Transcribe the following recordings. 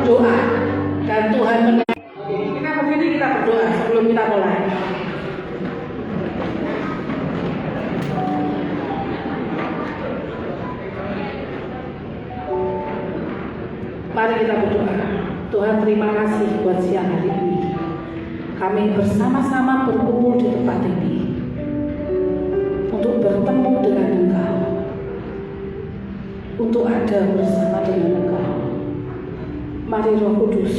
berdoa dan Tuhan mendengar. Kita berdiri, kita berdoa sebelum kita mulai. Mari kita berdoa. Tuhan, terima kasih buat siang hari ini. Kami bersama-sama berkumpul di tempat ini untuk bertemu dengan Engkau, untuk ada bersama dengan Engkau. Mari Roh Kudus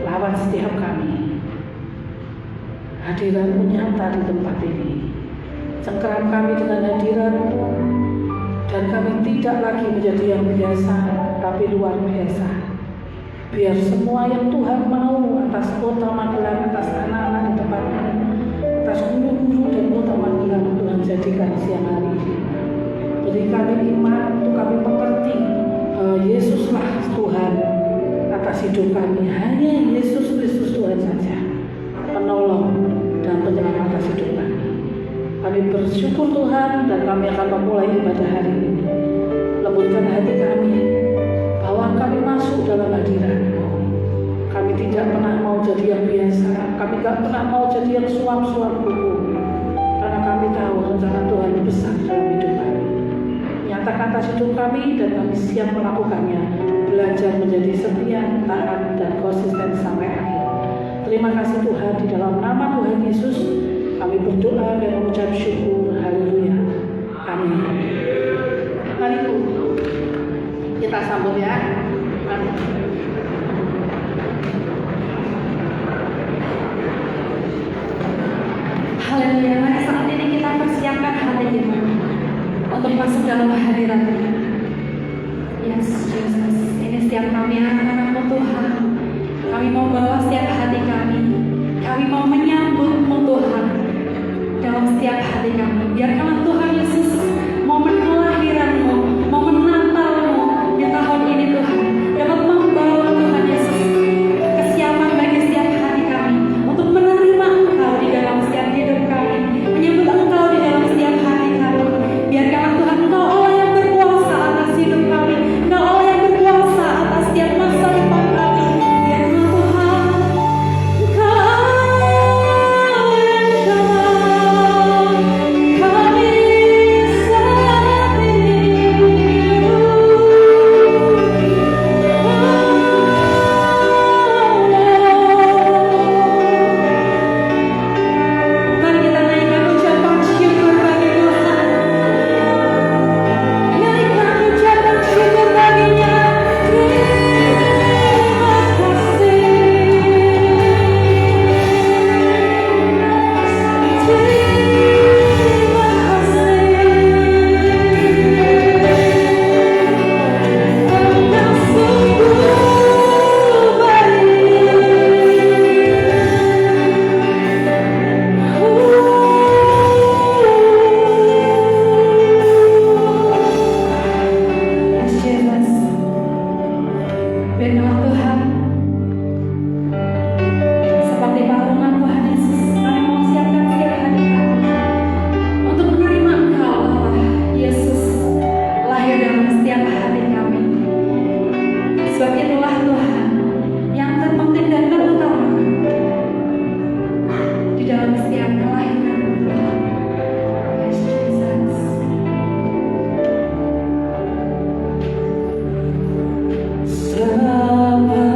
lawan setiap kami. Hadirat-Mu nyata di tempat ini. Cengkeram kami dengan hadirat-Mu, dan kami tidak lagi menjadi yang biasa, tapi luar biasa. Biar semua yang Tuhan mau atas kota Magelang, atas anak-anak di tempat ini, atas guru-guru dan kota Magelang, Tuhan jadikan siang hari ini. Beri kami iman untuk kami mengerti bahwa Yesuslah Tuhan atas hidup kami. Hanya Yesus Kristus Tuhan saja, penolong dan penyelamat atas hidup kami. Kami bersyukur Tuhan, dan kami akan memulai ibadah hari ini. Lembutkan hati kami bahwa kami masuk dalam hadirat-Mu. Kami tidak pernah mau jadi yang biasa. Kami tidak pernah mau jadi yang suam-suam buku, karena kami tahu rencana Tuhan besar dalam hidup kami. Nyatakan atas hidup kami, dan kami siap melakukannya. Belajar menjadi setia, taat, dan konsisten sampai akhir. Terima kasih Tuhan, di dalam nama Tuhan Yesus kami berdoa dan mengucap syukur. Haleluya. Amin. Mari kita sambut ya. Mari. Haleluya. Mari saat ini kita persiapkan hati kita untuk masuk dalam hadirat-Mu. Yes, Jesus. Ini setiap kami anak-anak-Mu Tuhan. Kami mau bawa setiap hati kami. Kami mau menyambut-Mu Tuhan dalam setiap hati kami. Biarkanlah Tuhan Yesus momen kelahiran-Mu, momen Natal-Mu di tahun ini Tuhan dapat membawa Tuhan Yesus kesiapan bagi setiap hati kami untuk menerima Engkau di dalam setiap hidup kami, menyambut Engkau di dalam setiap hati kami. Biarkanlah Tuhan Engkau Allah yang berkuasa atas hidup kami, Engkau Allah yang berkuasa atas setiap masa depan kami. Biarkanlah Tuhan Engkau Selamat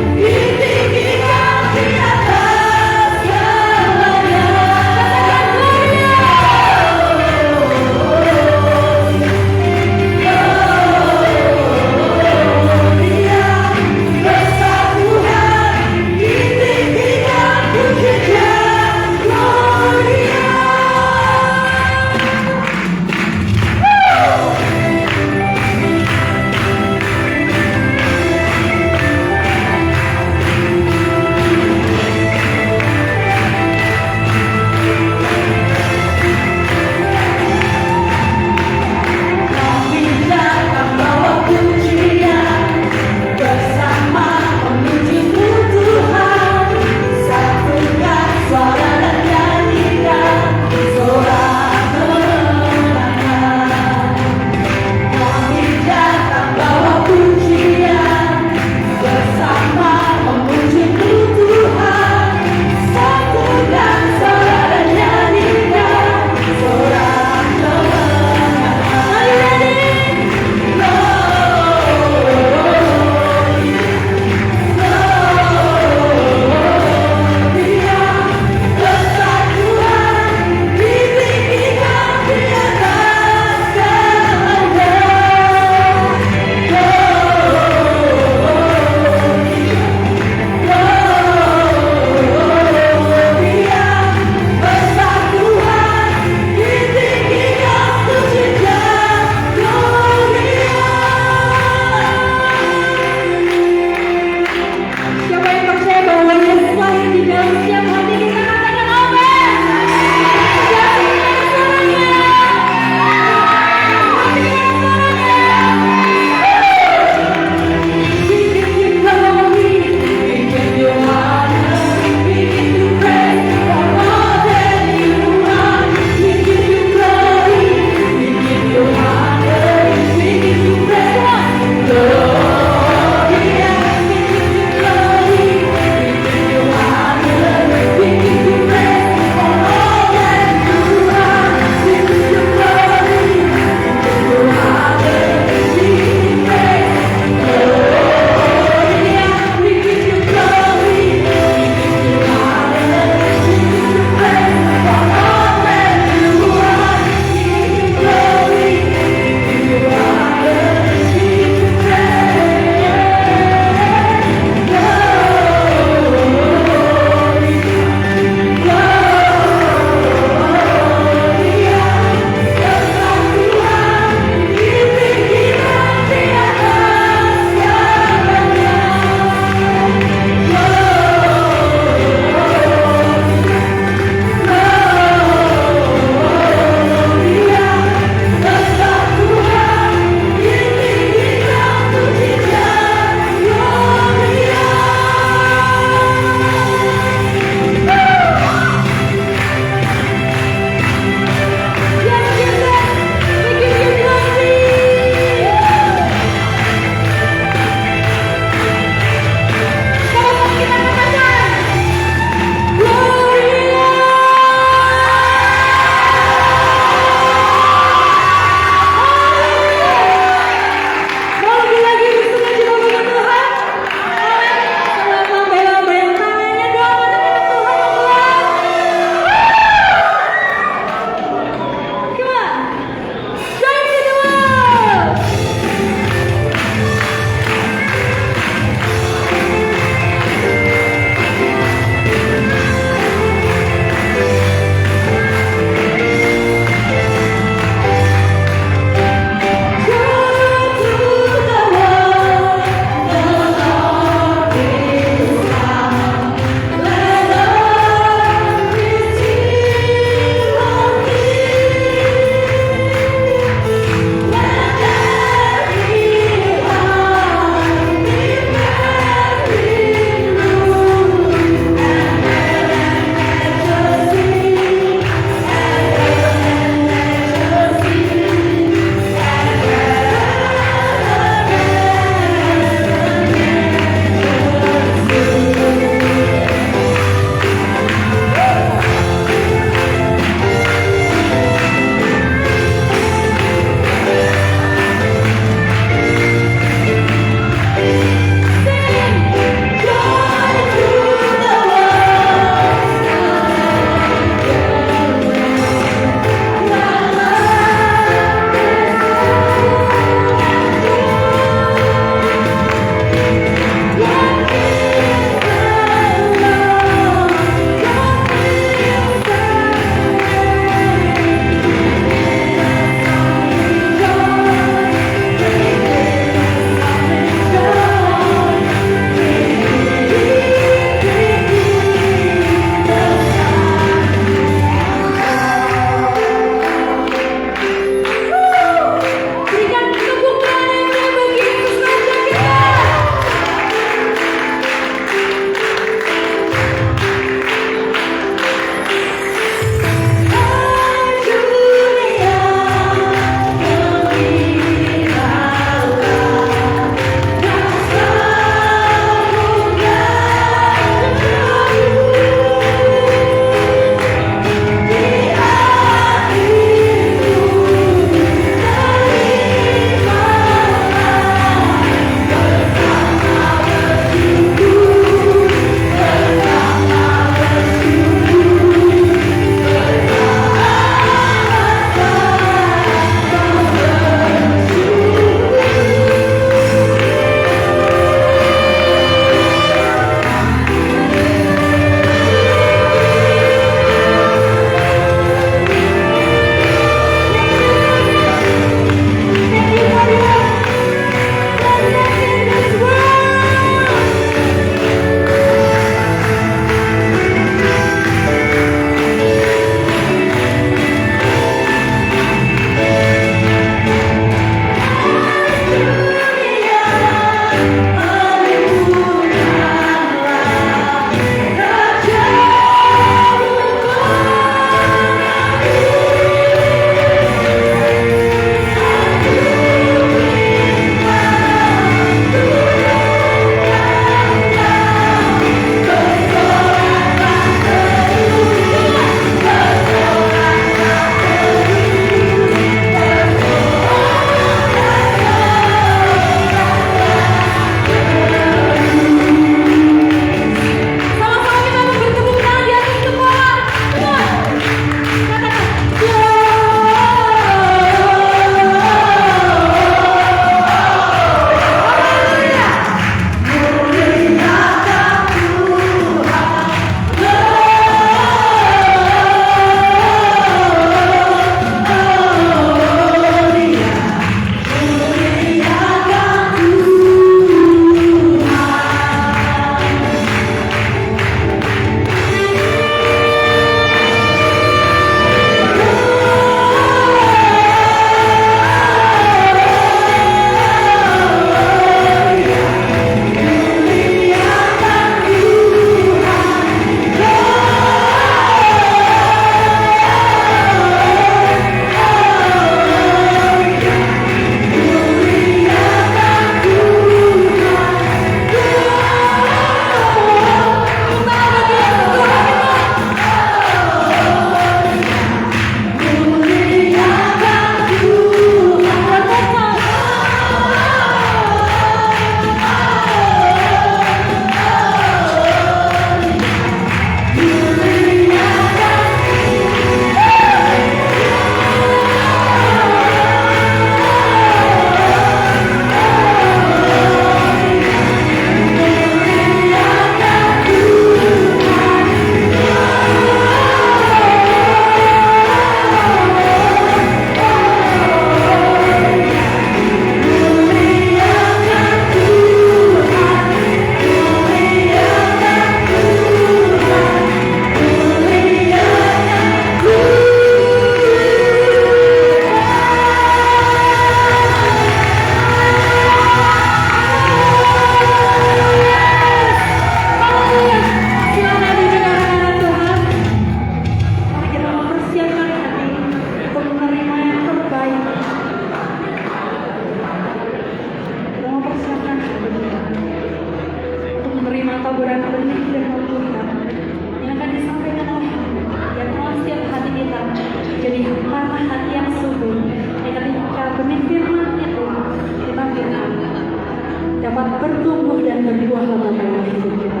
dapat bertumbuh dan berbuah lebat dalam hidup kita.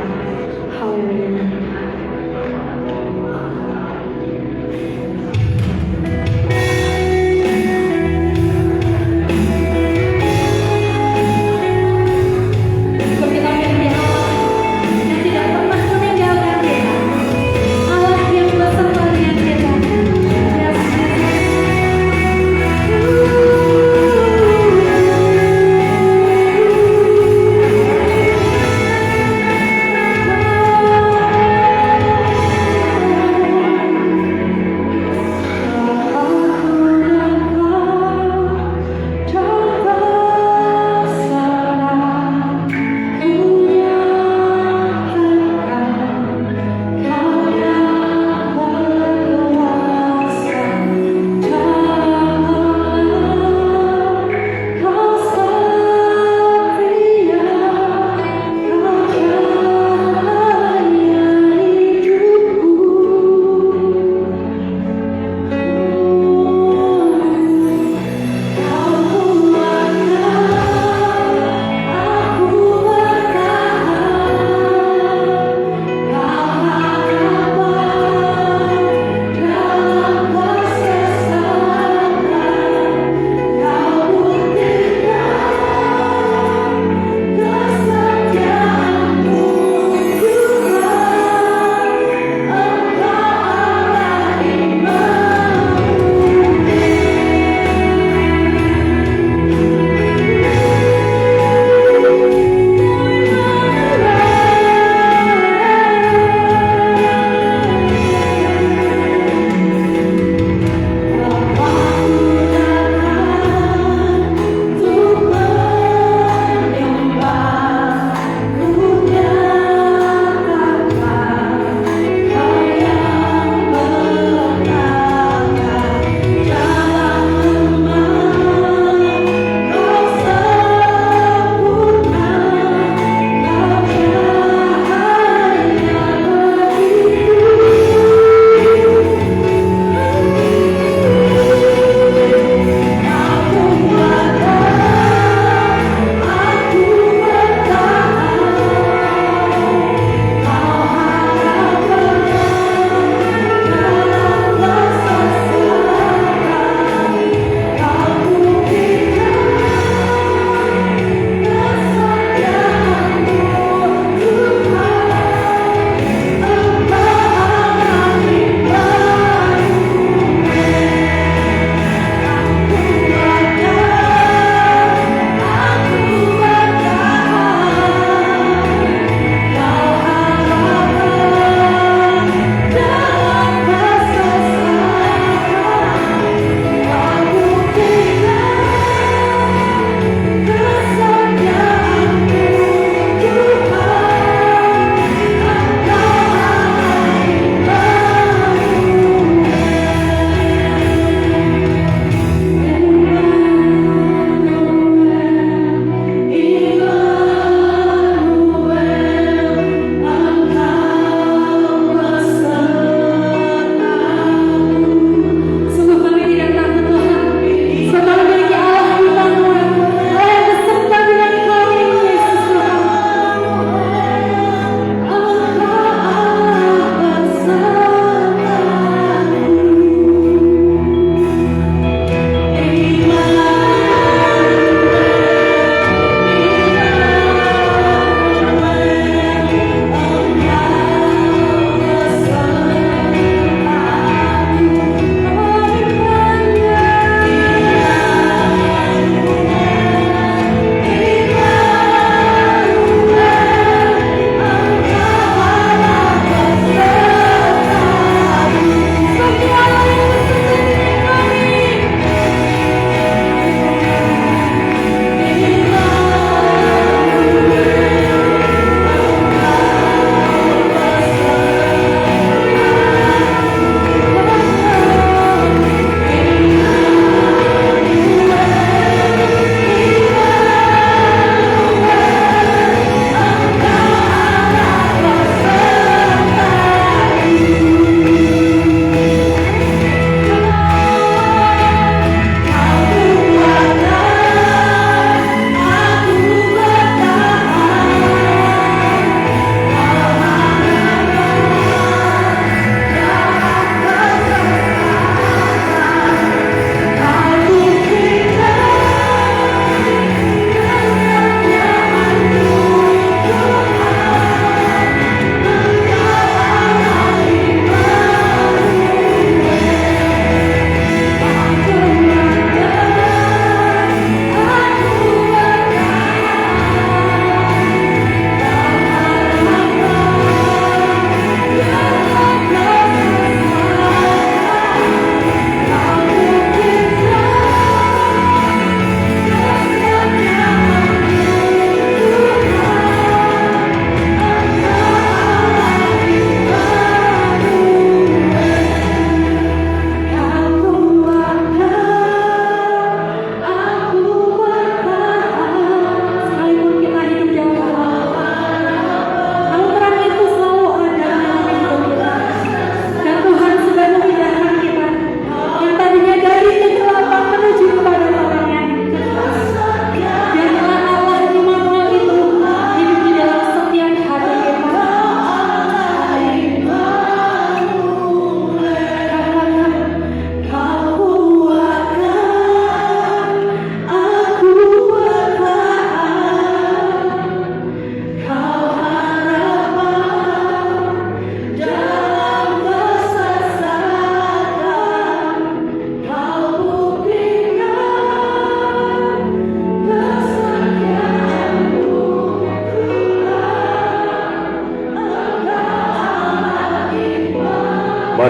Haleluya. Haleluya.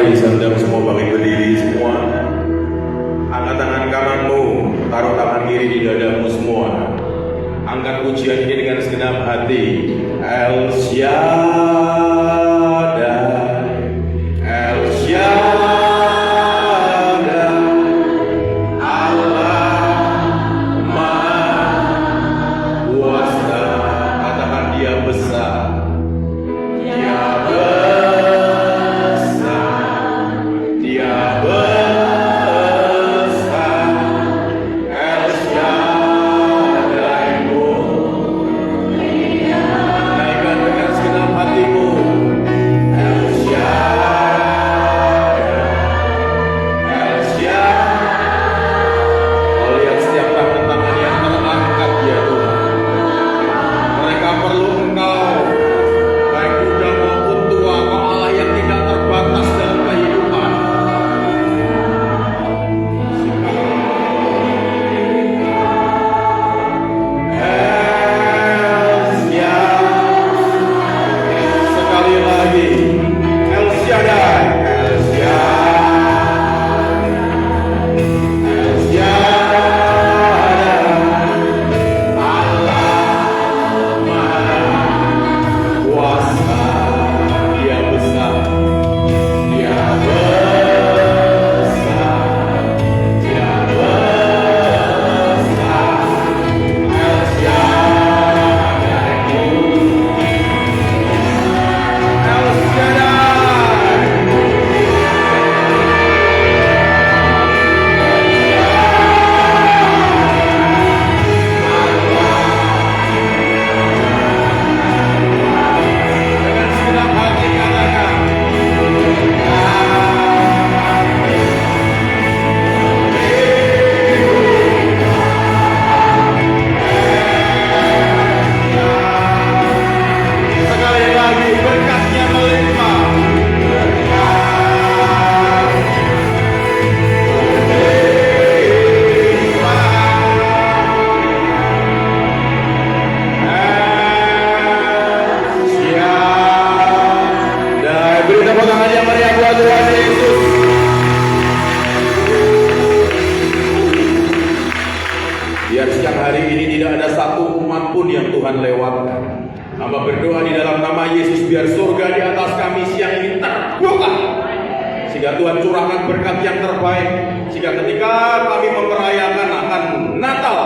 Mari Saudara semua bangkit berdiri semua. Angkat tangan kananmu, taruh tangan kiri di dadamu semua. Angkat pujian ini dengan segenap hati. El Shaddai, El Shaddai, Allah Maha Kuasa. Katakan Dia besar. Dia besar. Dia besar. El Shaddai-mu. Naikkan dengan segenap hatimu. El Shaddai. El Shaddai. Kau lihat setiap tangan yang terangkat ya Tuhan. Mereka perlu Engkau. Baik muda maupun tua, Kau Allah yang tidak terbatas dalam kehidupan. El Shaddai. Sekali lagi, El Shaddai. El Shaddai. El Shaddai. Allah Maha Kuasa. Dia besar. Dia besar. Dia besar. El Shaddai. El Shaddai. Dengan segenap hati katakan. Sekali lagi berkatnya melimpah. Shaddai. Beri tepuk tangan yang meriah buat Tuhan Yesus. Biar siang hari ini tidak ada satu umat pun yang Tuhan lewatkan. Hamba berdoa di dalam nama Yesus, biar surga di atas kami siang ini terbuka, sehingga Tuhan curahkan berkat yang terbaik, sehingga ketika kami memperayakan akan Natal,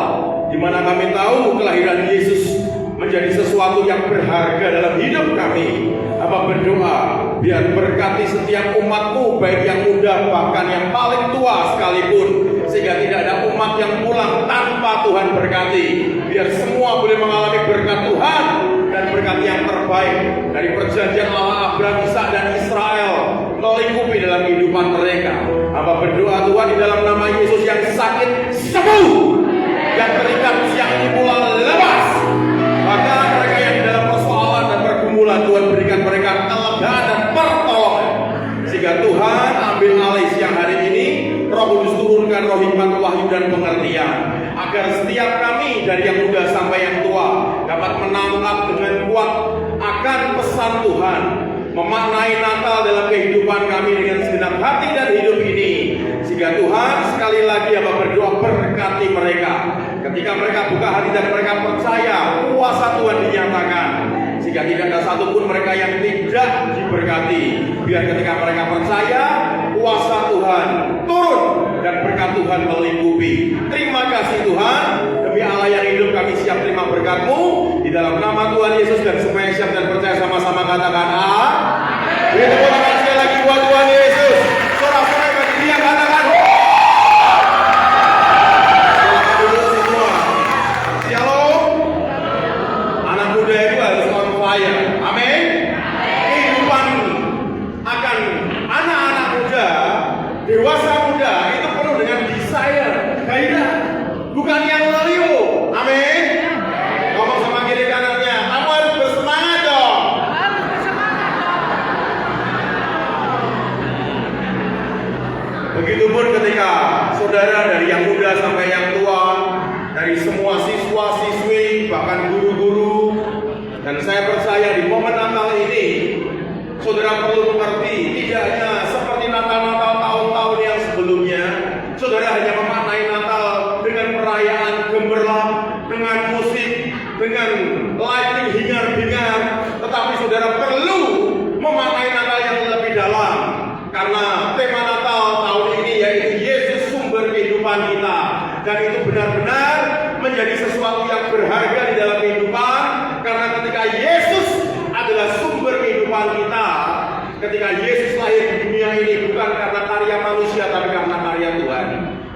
di mana kami tahu kelahiran Yesus menjadi sesuatu yang berharga dalam hidup kami. Hamba berdoa, biar berkati setiap umatmu, baik yang muda bahkan yang paling tua sekalipun, sehingga tidak ada umat yang pulang tanpa Tuhan berkati. Biar semua boleh mengalami berkat Tuhan dan berkat yang terbaik dari perjanjian Allah Abraham, Ishak dan Israel melingkupi dalam kehidupan mereka. Hamba berdoa Tuhan di dalam nama Yesus, yang sakit sembuh, yang terikat siang ini mulai lepas, bahkan mereka yang di dalam persoalan dan pergumulan, Tuhan berikan mereka kelegaan dan pertolongan, sehingga Tuhan ambil alih siang hari ini. Roh Kudus turunkan roh hikmat, wahyu dan pengertian, agar setiap kami dari yang muda sampai yang tua dapat menangkap dengan kuat akan pesan Tuhan, memaknai Natal dalam kehidupan kami dengan segenap hati dan hidup ini, sehingga Tuhan sekali lagi Hamba berdoa berkati mereka ketika mereka buka hati dan mereka percaya kuasa Tuhan dinyatakan, sehingga tidak ada satupun mereka yang tidak diberkati. Biar ketika mereka percaya, kuasa Tuhan turun dan berkat Tuhan melingkupi. Terima kasih Tuhan, demi Allah yang hidup kami siap terima berkat-Mu di dalam nama Tuhan Yesus, dan semuanya siap dan percaya sama-sama katakan amin. Beri tepuk tangan sekali lagi buat Tuhan Yesus. Sorak-sorai bagi Dia, katakan silakan duduk semua. Shalom. Anak muda itu harus on fire. Amin. Kehidupan akan anak-anak muda, dewasa muda itu penuh dengan desire, gairah, bukan yang loyo. Amin. Ngomong sama kiri kanannya, kamu harus bersemangat dong. Begitupun ketika saudara dari yang muda sampai yang tua, dari semua siswa-siswi, bahkan guru-guru, dan saya percaya di momen Natal ini, saudara perlu mengerti, tidak hanya seperti sesuatu yang berharga di dalam kehidupan, karena ketika Yesus adalah sumber kehidupan kita, ketika Yesus lahir di dunia ini bukan karena karya manusia tapi karena karya Tuhan.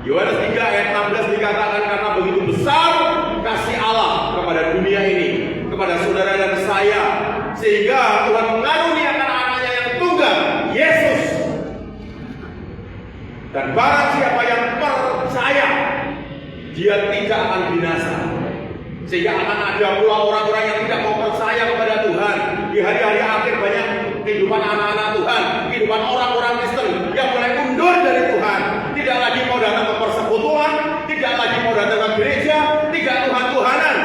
Yohanes 3 ayat 16 dikatakan, karena begitu besar kasih Allah kepada dunia ini, kepada saudara dan saya, sehingga Tuhan mengaruniakan anaknya yang tunggal, Yesus. Dan barang siapa yang percaya, dia tidak akan binasa. Sehingga akan ada pula orang-orang yang tidak mau percaya kepada Tuhan. Di hari-hari akhir banyak kehidupan anak-anak Tuhan, kehidupan orang-orang Kristen yang mulai mundur dari Tuhan. Tidak lagi mau datang ke persekutuan, tidak lagi mau datang ke gereja, tidak Tuhan-Tuhanan.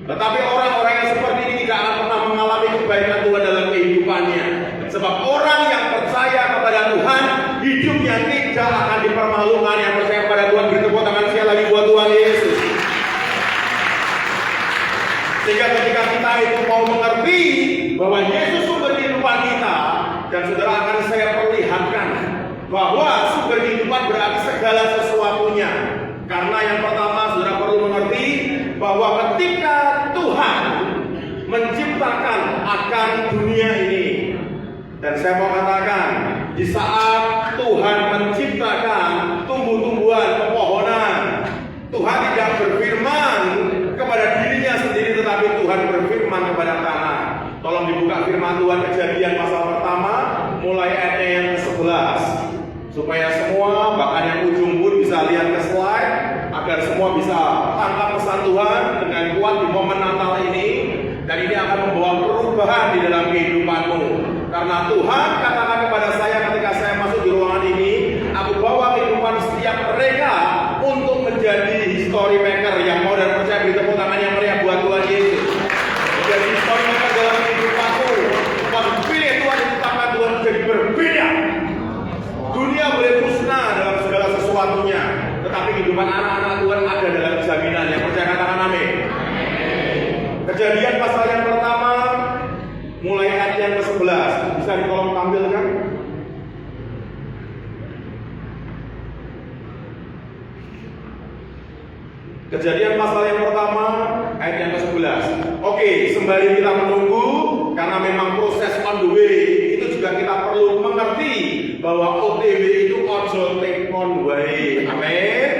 Tetapi orang-orang yang seperti ini tidak akan pernah mengalami kebaikan Tuhan dalam kehidupannya. Sebab orang yang percaya kepada Tuhan, hidupnya tidak akan dipermalukan. Yang percaya kepada Tuhan, beri tepuk tangan sekali lagi buat Tuhan Yesus. Sehingga ketika kita itu mau mengerti bahwa Yesus sumber kehidupan kita, dan saudara akan saya perlihatkan bahwa sumber kehidupan berarti segala sesuatunya. Karena yang pertama saudara perlu mengerti bahwa ketika Tuhan menciptakan akan dunia ini, dan saya mau katakan, di saat Tuhan menciptakan tumbuh-tumbuhan, pepohonan, Tuhan tidak berfirman kepada dirinya sendiri, tetapi Tuhan berfirman kepada tanah. Tolong dibuka firman Tuhan Kejadian pasal pertama, mulai ayat yang ke-11, supaya semua, bahkan yang ujung pun bisa lihat ke slide, agar semua bisa tangkap pesan Tuhan dengan kuat di momen Natal ini. Dan ini akan membawa perubahan di dalam kehidupanmu. Karena Tuhan katakan kepada saya ketika saya masuk di ruangan ini, aku bawa kehidupan setiap mereka untuk menjadi history maker. Yang mau dan percaya, beri tepuk tangan yang meriah buat Tuhan Yesus. Menjadi history maker dalam kehidupanmu. Waktu pilih Tuhan, diciptakan Tuhan menjadi berbeda. Dunia boleh musnah dalam segala sesuatunya, tetapi kehidupan anak-anak Tuhan ada dalam jaminan. Yang percaya katakan amin. Kejadian pasal yang pertama, mulai ayat yang ke-11. Bisa ditolong tampilkan? Kejadian pasal yang pertama, ayat yang ke-11. Oke, sembari kita menunggu, karena memang proses on the way, itu juga kita perlu mengerti bahwa OTW itu ojo take on way. Amin.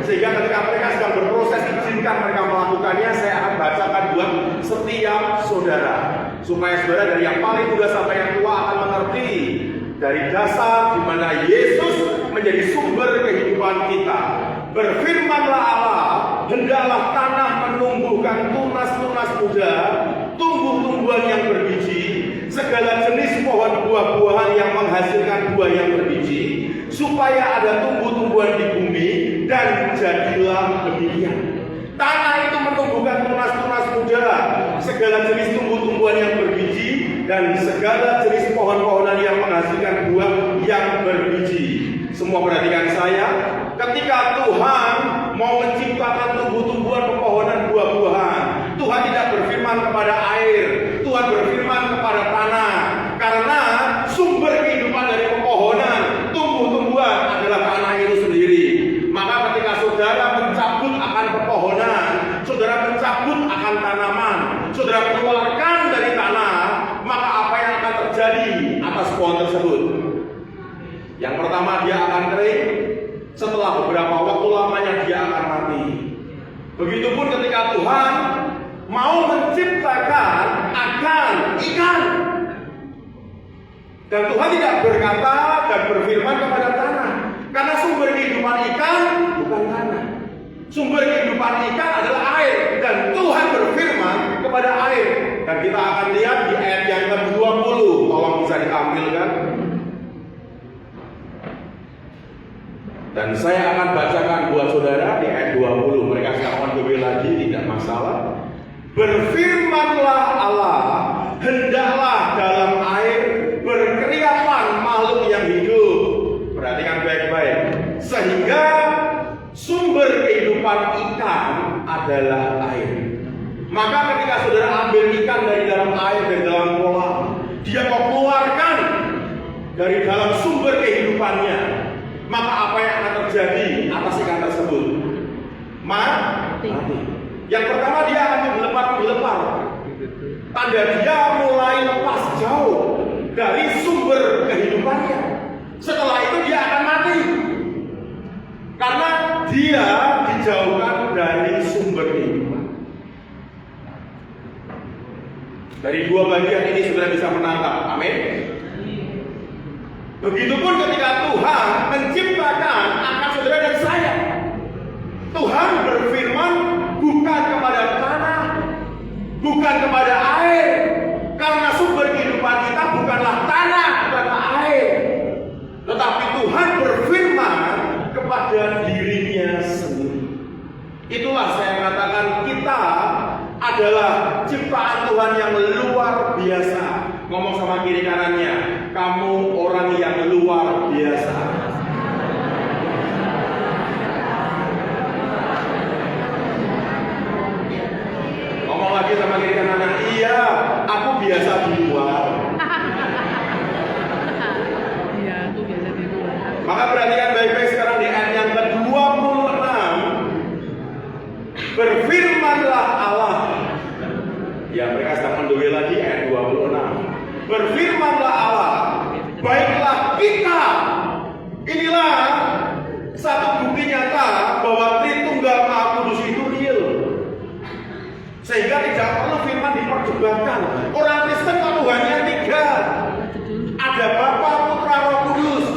Sehingga ketika mereka sedang berproses, izinkan mereka melakukannya. Saya akan bacakan buat setiap saudara, supaya saudara dari yang paling muda sampai yang tua akan mengerti dari dasar di mana Yesus menjadi sumber kehidupan kita. Berfirmanlah Allah, hendaklah tanah menumbuhkan tunas-tunas muda, tumbuh-tumbuhan yang berbiji, segala jenis pohon buah-buahan yang menghasilkan buah yang berbiji, supaya ada tumbuh-tumbuhan di bumi, dan jadilah demikian. Tanah itu menumbuhkan tunas-tunas muda, segala jenis tumbuh-tumbuhan yang berbiji, dan segala jenis pohon-pohonan yang menghasilkan buah yang berbiji. Semua perhatikan saya, ketika Tuhan mau menciptakan tumbuh-tumbuhan, pepohonan, buah-buahan, Tuhan tidak berfirman kepada air, Tuhan berfirman kepada tanah. Karena sumber kehidupan dari pepohonan, tumbuh-tumbuhan adalah tanah itu sendiri. Maka ketika saudara mencabut akan pepohonan, saudara mencabut akan tanaman, saudara keluarkan dari tanah, maka apa yang akan terjadi atas pohon tersebut? Yang pertama, dia akan kering. Setelah beberapa waktu lamanya dia akan mati. Begitupun ketika Tuhan mau menciptakan akan ikan, dan Tuhan tidak berkata dan berfirman kepada tanah, karena sumber kehidupan ikan bukan tanah. Sumber kehidupan ikan adalah air, dan Tuhan berfirman kepada air. Dan kita akan lihat di ayat yang ke-20. Tolong bisa ditampilkan. Dan saya akan bacakan buat saudara di ayat 20. Mereka sedang on the way lagi, tidak masalah. Berfirmanlah Allah, hendaklah dalam air berkeriapan makhluk yang hidup. Perhatikan baik-baik. Sehingga sumber kehidupan ikan adalah air. Maka ketika saudara ambil ikan dari dalam air, dari dalam kolam, dia mau keluarkan dari dalam sumber kehidupannya, maka apa yang akan terjadi atas ikan tersebut? Mati. Yang pertama dia akan menggelepar-gelepar. Tanda dia mulai lepas jauh dari sumber kehidupannya. Setelah itu dia akan mati. Karena dia dijauhkan dari sumber kehidupan. Dari dua bagian ini saudara bisa menangkap. Amin. Begitupun ketika Tuhan menciptakan anak saudara dan saya. Tuhan berfirman bukan kepada tanah, bukan kepada air. Karena sumber kehidupan kita bukanlah tanah, bukanlah air. Tetapi Tuhan berfirman kepada dirinya sendiri. Itulah saya katakan kita adalah ciptaan Tuhan yang luar biasa. Ngomong sama kiri kanannya, kamu orang yang luar biasa. Ngomong lagi sama kiri kanannya, iya, aku biasa di luar. Maka perhatikan baik-baik sekarang di ayat yang ke-26. Berfirmanlah Allah. Ya, mereka sedang mendobel lagi ayat 26. Berfirmanlah Allah, baiklah kita. Inilah satu bukti nyata bahwa Tritunggal Maha Kudus itu real. Sehingga tidak perlu firman diperdebatkan. Orang Kristen kok Tuhannya 3. Ada Bapa, Putra, Roh Kudus.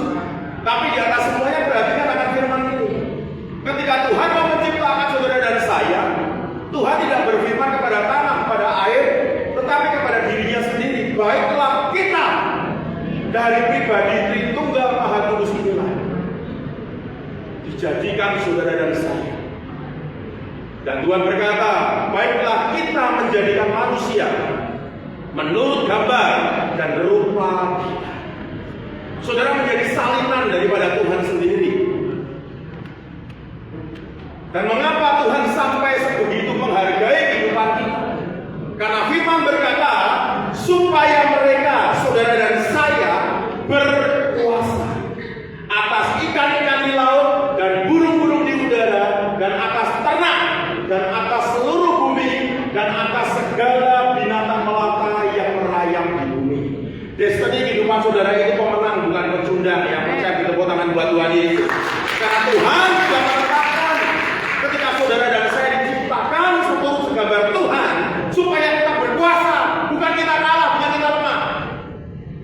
Tapi di atas semuanya perhatikan akan firman ini. Ketika Tuhan mau menciptakan saudara dan saya, Tuhan tidak berfirman kepada tanah, kepada air, tetapi kepada dirinya sendiri. Baiklah kita dari pribadi Tritunggal Maha Kudus inilah dijadikan saudara dan saya. Dan Tuhan berkata, baiklah kita menjadikan manusia menurut gambar dan rupa kita. Saudara menjadi salinan daripada Tuhan sendiri. Dan mengapa Tuhan sampai sebegitu menghargai kehidupan kita? Karena firman berkata, supaya mereka, saudara dan saya, berkuasa atas ikan-ikan di laut dan burung-burung di udara dan atas ternak dan atas seluruh bumi dan atas segala binatang melata yang merayap di bumi. Destiny kehidupan saudara itu pemenang, bukan pecundang. Yang percaya bertepuk tangan buat Tuhan Yesus. Karena Tuhan sudah menetapkan ketika saudara dan saya diciptakan seluruh segambar Tuhan supaya kita berkuasa, bukan kita kalah, bukan kita lemah.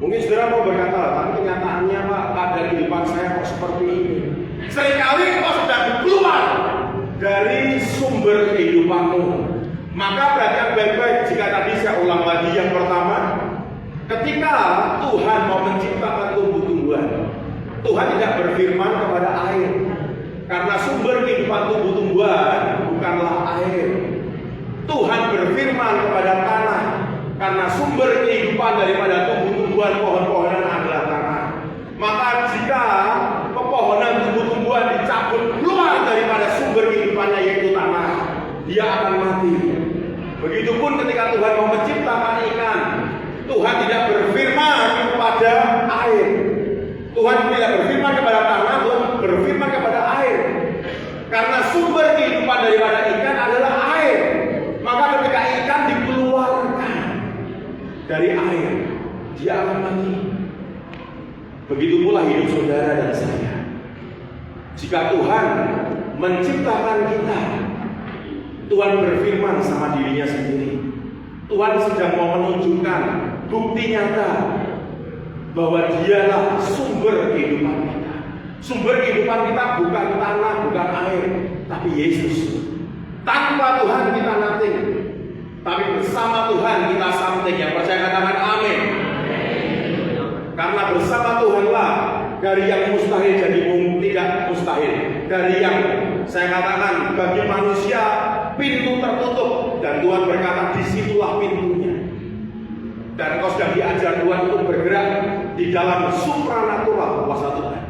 Mungkin saudara mau berkata, tapi kenyataannya Pak, keadaan kehidupan saya kok seperti ini. Seringkali engkau sedang keluar dari sumber kehidupanmu. Maka perhatikan baik-baik. Jika tadi saya ulang lagi yang pertama, ketika Tuhan mau menciptakan tumbuh-tumbuhan, Tuhan tidak berfirman kepada air. Karena sumber kehidupan tumbuh-tumbuhan bukanlah air. Tuhan berfirman kepada tanah. Karena sumber kehidupan daripada tumbuh-tumbuhan pohon-pohonan adalah tanah. Maka jika pepohonan tumbuh-tumbuhan dicabut keluar daripada sumber kehidupannya yaitu tanah, dia akan mati. Begitupun ketika Tuhan mau menciptakan ikan, Tuhan tidak berfirman kepada air. Tuhan tidak berfirman kepada tanah, Tuhan berfirman kepada air. Karena sumber kehidupan daripada ikan adalah air. Maka ketika ikan dikeluarkan dari air, dia akan mati. Begitu pula hidup saudara dan saya. Jika Tuhan menciptakan kita, Tuhan berfirman sama dirinya sendiri. Tuhan sedang mau menunjukkan bukti nyata bahwa dialah sumber kehidupan kita. Sumber kehidupan kita bukan tanah, bukan air, tapi Yesus. Tanpa Tuhan kita nothing, tapi bersama Tuhan kita something. Yang percaya katakan amin. Karena bersama Tuhanlah dari yang mustahil jadi tidak mustahil. Dari yang saya katakan bagi manusia pintu tertutup, dan Tuhan berkata disitulah pintunya. Dan kau sudah diajar Tuhan untuk bergerak di dalam supranatural kuasa Tuhan.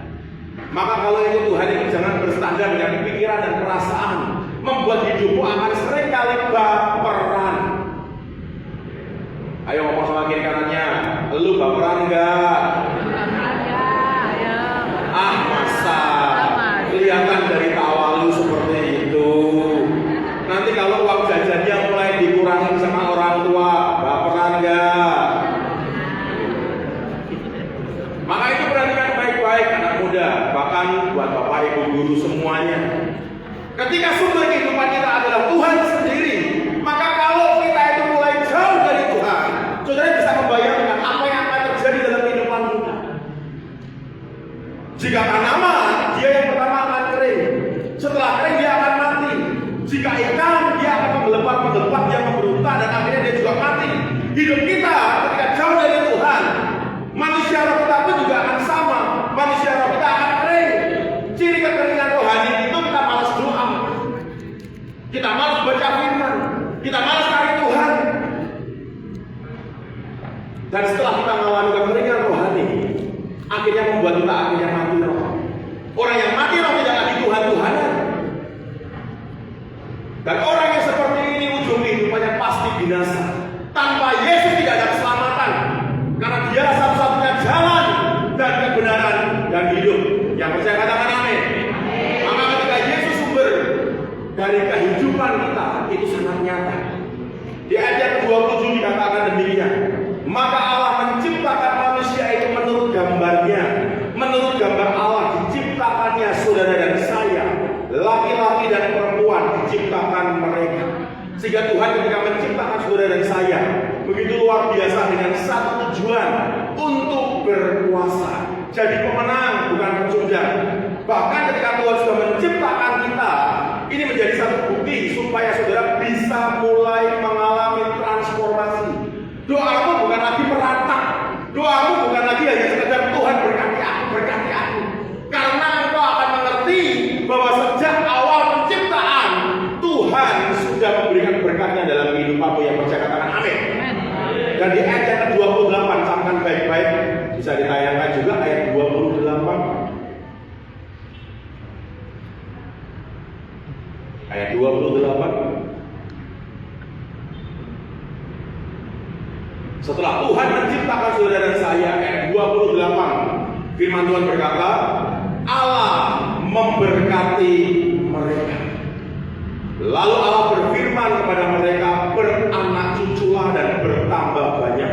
Maka kalau itu Tuhan itu jangan berstandar dengan pikiran dan perasaan, membuat hidupmu akan seringkali baperan. Ayo ngomong sama kiri kanannya, lu baperan enggak? Ah masa kelihatan dari tawa lu seperti itu. Nanti kalau uang Bapak Ibu guru semuanya. Ketika sumber kehidupan kita adalah Tuhan sendiri, maka kalau kita itu mulai jauh dari Tuhan, saudara bisa membayangkan apa yang akan terjadi dalam kehidupan kita. Jika tanaman, dia yang pertama akan kering. Setelah kering dia akan mati. Jika ikan, dia akan melepak, dia memberontak dan akhirnya dia juga mati. Hidup kita ketika jauh dari Tuhan, manusia roh kita pun juga akan sama. Manusia roh kita akan kering. Ciri kekeringan rohani itu kita malas doa, kita malas baca firman, kita malas cari Tuhan. Dan setelah kita mengalami kekeringan rohani, akhirnya membuat kita akhirnya mati roh. Orang yang mati roh tidak lagi Tuhan-Tuhanan. Dan orang yang seperti ini ujung kehidupannya pasti binasa. Tanpa Yesus tidak ada keselamatan, karena dia satu-satunya jalan dan kebenaran dan hidup. Yang percaya katakan amin. Maka ketika Yesus sumber dari kehidupan kita, itu sangat nyata. Di ayat 27 dikatakan demikian. Maka Allah menciptakan manusia itu menurut gambarnya. Menurut gambar Allah diciptakannya saudara dan saya, laki-laki dan perempuan diciptakan mereka. Sehingga Tuhan ketika menciptakan saudara dan saya begitu luar biasa dengan satu tujuan, untuk berkuasa. Jadi pemenang, bukan pecundang. Bahkan ketika Tuhan sudah menciptakan kita, ini menjadi satu bukti supaya saudara bisa mulai mengalami transformasi. Doamu bukan lagi meratap, doamu bukan lagi hanya sekedar Tuhan berkati aku. Karena engkau akan mengerti bahwa sejak awal penciptaan Tuhan sudah memberikan berkatnya dalam kehidupanmu. Yang percaya katakan amin. Dan di ayat yang ke-28, camkan baik-baik, bisa ditayangkan juga ayat 28. Ayat 28. Setelah Tuhan menciptakan saudara dan saya, ayat 28, firman Tuhan berkata, Allah memberkati mereka. Lalu Allah berfirman kepada mereka, beranak cuculah dan bertambah banyak,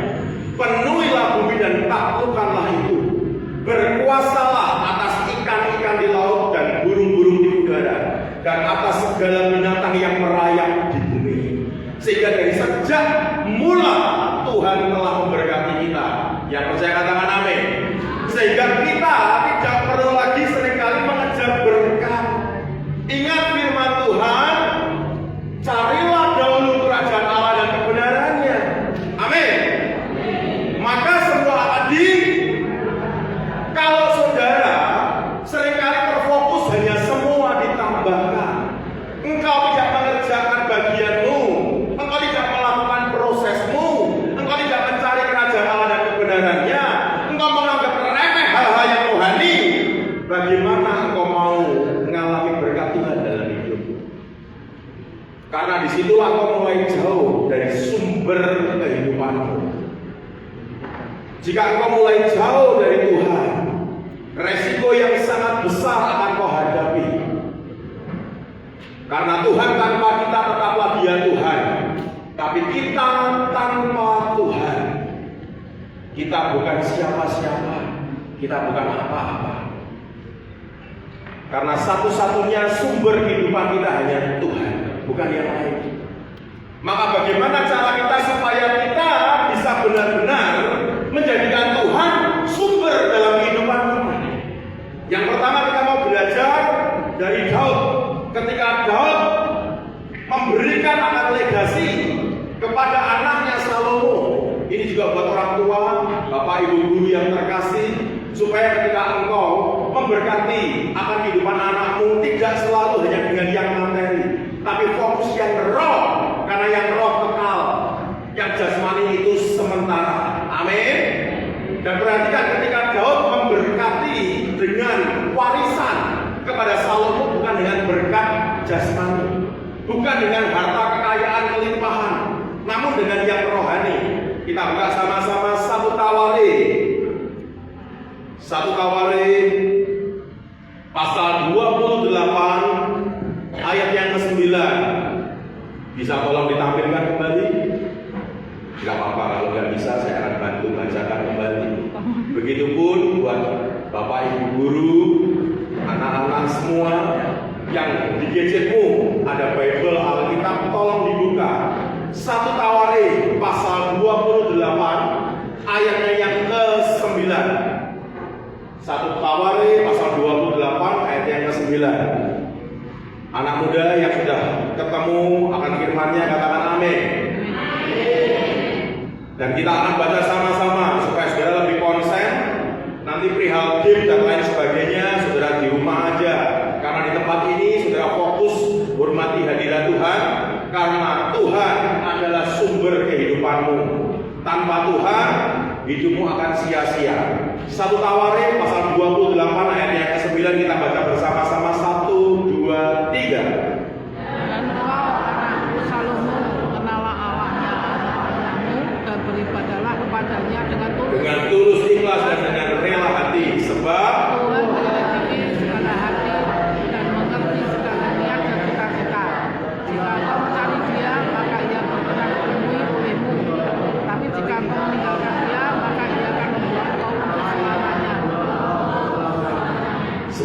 penuhilah bumi dan taklukkanlah itu, berkuasalah atas ikan-ikan di laut dan burung-burung di udara, dan atas segala binatang yang merayap di bumi. Sehingga dari sejak mula Tuhan telah memberkati kita. Yang percaya katakan amin. Sehingga kita tidak perlu lagi seringkali mengejar berkat. Ingat firman Tuhan, carilah dahulu kerajaan Allah dan kebenarannya. Amin. Maka semua akan kalau saudara seringkali terfokus hanya semua ditambahkan, engkau tidak mengerjakan bagianmu, engkau tidak melakukan prosesmu, engkau tidak mencari kerajaan Allah dan kebenarannya, engkau menganggap remeh hal-hal yang rohani, bagaimana engkau mau mengalami berkat Tuhan dalam hidupmu? Karena disitulah engkau mulai jauh dari sumber kehidupanmu. Jika engkau mulai jauh dari Tuhan, resiko yang sangat besar akan kau hadapi. Karena Tuhan tanpa kita tetaplah Dia Tuhan, tapi kita tanpa Tuhan, kita bukan siapa-siapa, kita bukan apa-apa. Karena satu-satunya sumber kehidupan kita hanya Tuhan, bukan yang lain. Maka bagaimana cara kita supaya kita bisa benar-benar menjadikan Tuhan sumber dalam kehidupan kita? Yang pertama kita mau belajar dari Daud. Ketika Daud memberikan akan legasi kepada anaknya Salomo. Ini juga buat orang tua, Bapak Ibu guru yang terkasih, supaya ketika engkau memberkati akan kehidupan anakmu tidak selalu hanya dengan yang materi, tapi fokus yang roh, karena yang roh kekal, yang jasmani itu sementara. Amin. Dan perhatikan ketika Daud memberkati dengan warisan kepada Salomo, bukan dengan berkat jasmani, bukan dengan harta kekayaan kelimpahan, namun dengan yang rohani. Kita buka sama-sama 1 Tawarik pasal 28 ayat yang ke-9. Bisa tolong ditampilkan kembali? Gak apa-apa, kalau nggak bisa saya akan bantu bacakan kembali. Begitupun buat Bapak Ibu guru, anak-anak gadgetmu ada Bible Alkitab, tolong dibuka. 1 Tawarik pasal 28 ayatnya yang ke-9. 1 Tawarik pasal 28 ayat yang ke-9. Anak muda yang sudah ketemu akan firman-Nya katakan amin. Dan kita akan baca sama-sama supaya saudara lebih konsen. Nanti perihal game dan lain sebagainya saudara di rumah aja. Karena di tempat ini saudara fokus hormati hadirat Tuhan. Karena Tuhan adalah sumber kehidupanmu. Tanpa Tuhan hidupmu akan sia-sia. 1 Tawarik pasal 28 ayat yang ke-9 kita baca bersama-sama. 1, 2, 3. Dan engkau anakku Salomo, kenallah Allahnya Allahmu dan beribadalah kepadanya dengan tulus ikhlas dan dengan rela hati, sebab Tuhan menyelidiki segala hati dan mengerti segala niat dan cita-cita. Jika engkau mencari Dia, maka Ia berkenan ditemui olehmu. Tapi jika engkau meninggalkan Dia, maka Ia akan membuat engkau untuk selamanya.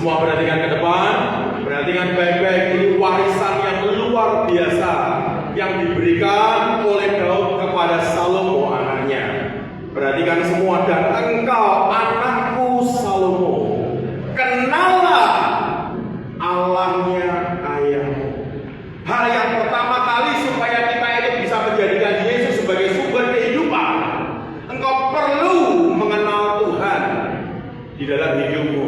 semua perhatikan ke depan, perhatikan baik-baik. Ini warisan yang luar biasa yang diberikan oleh Daud kepada Salomo anaknya. Perhatikan semua, dan engkau anakku Salomo, kenallah Allahnya ayahmu. Hal yang pertama kali supaya kita itu bisa menjadikan Yesus sebagai sumber kehidupan, engkau perlu mengenal Tuhan di dalam hidupmu.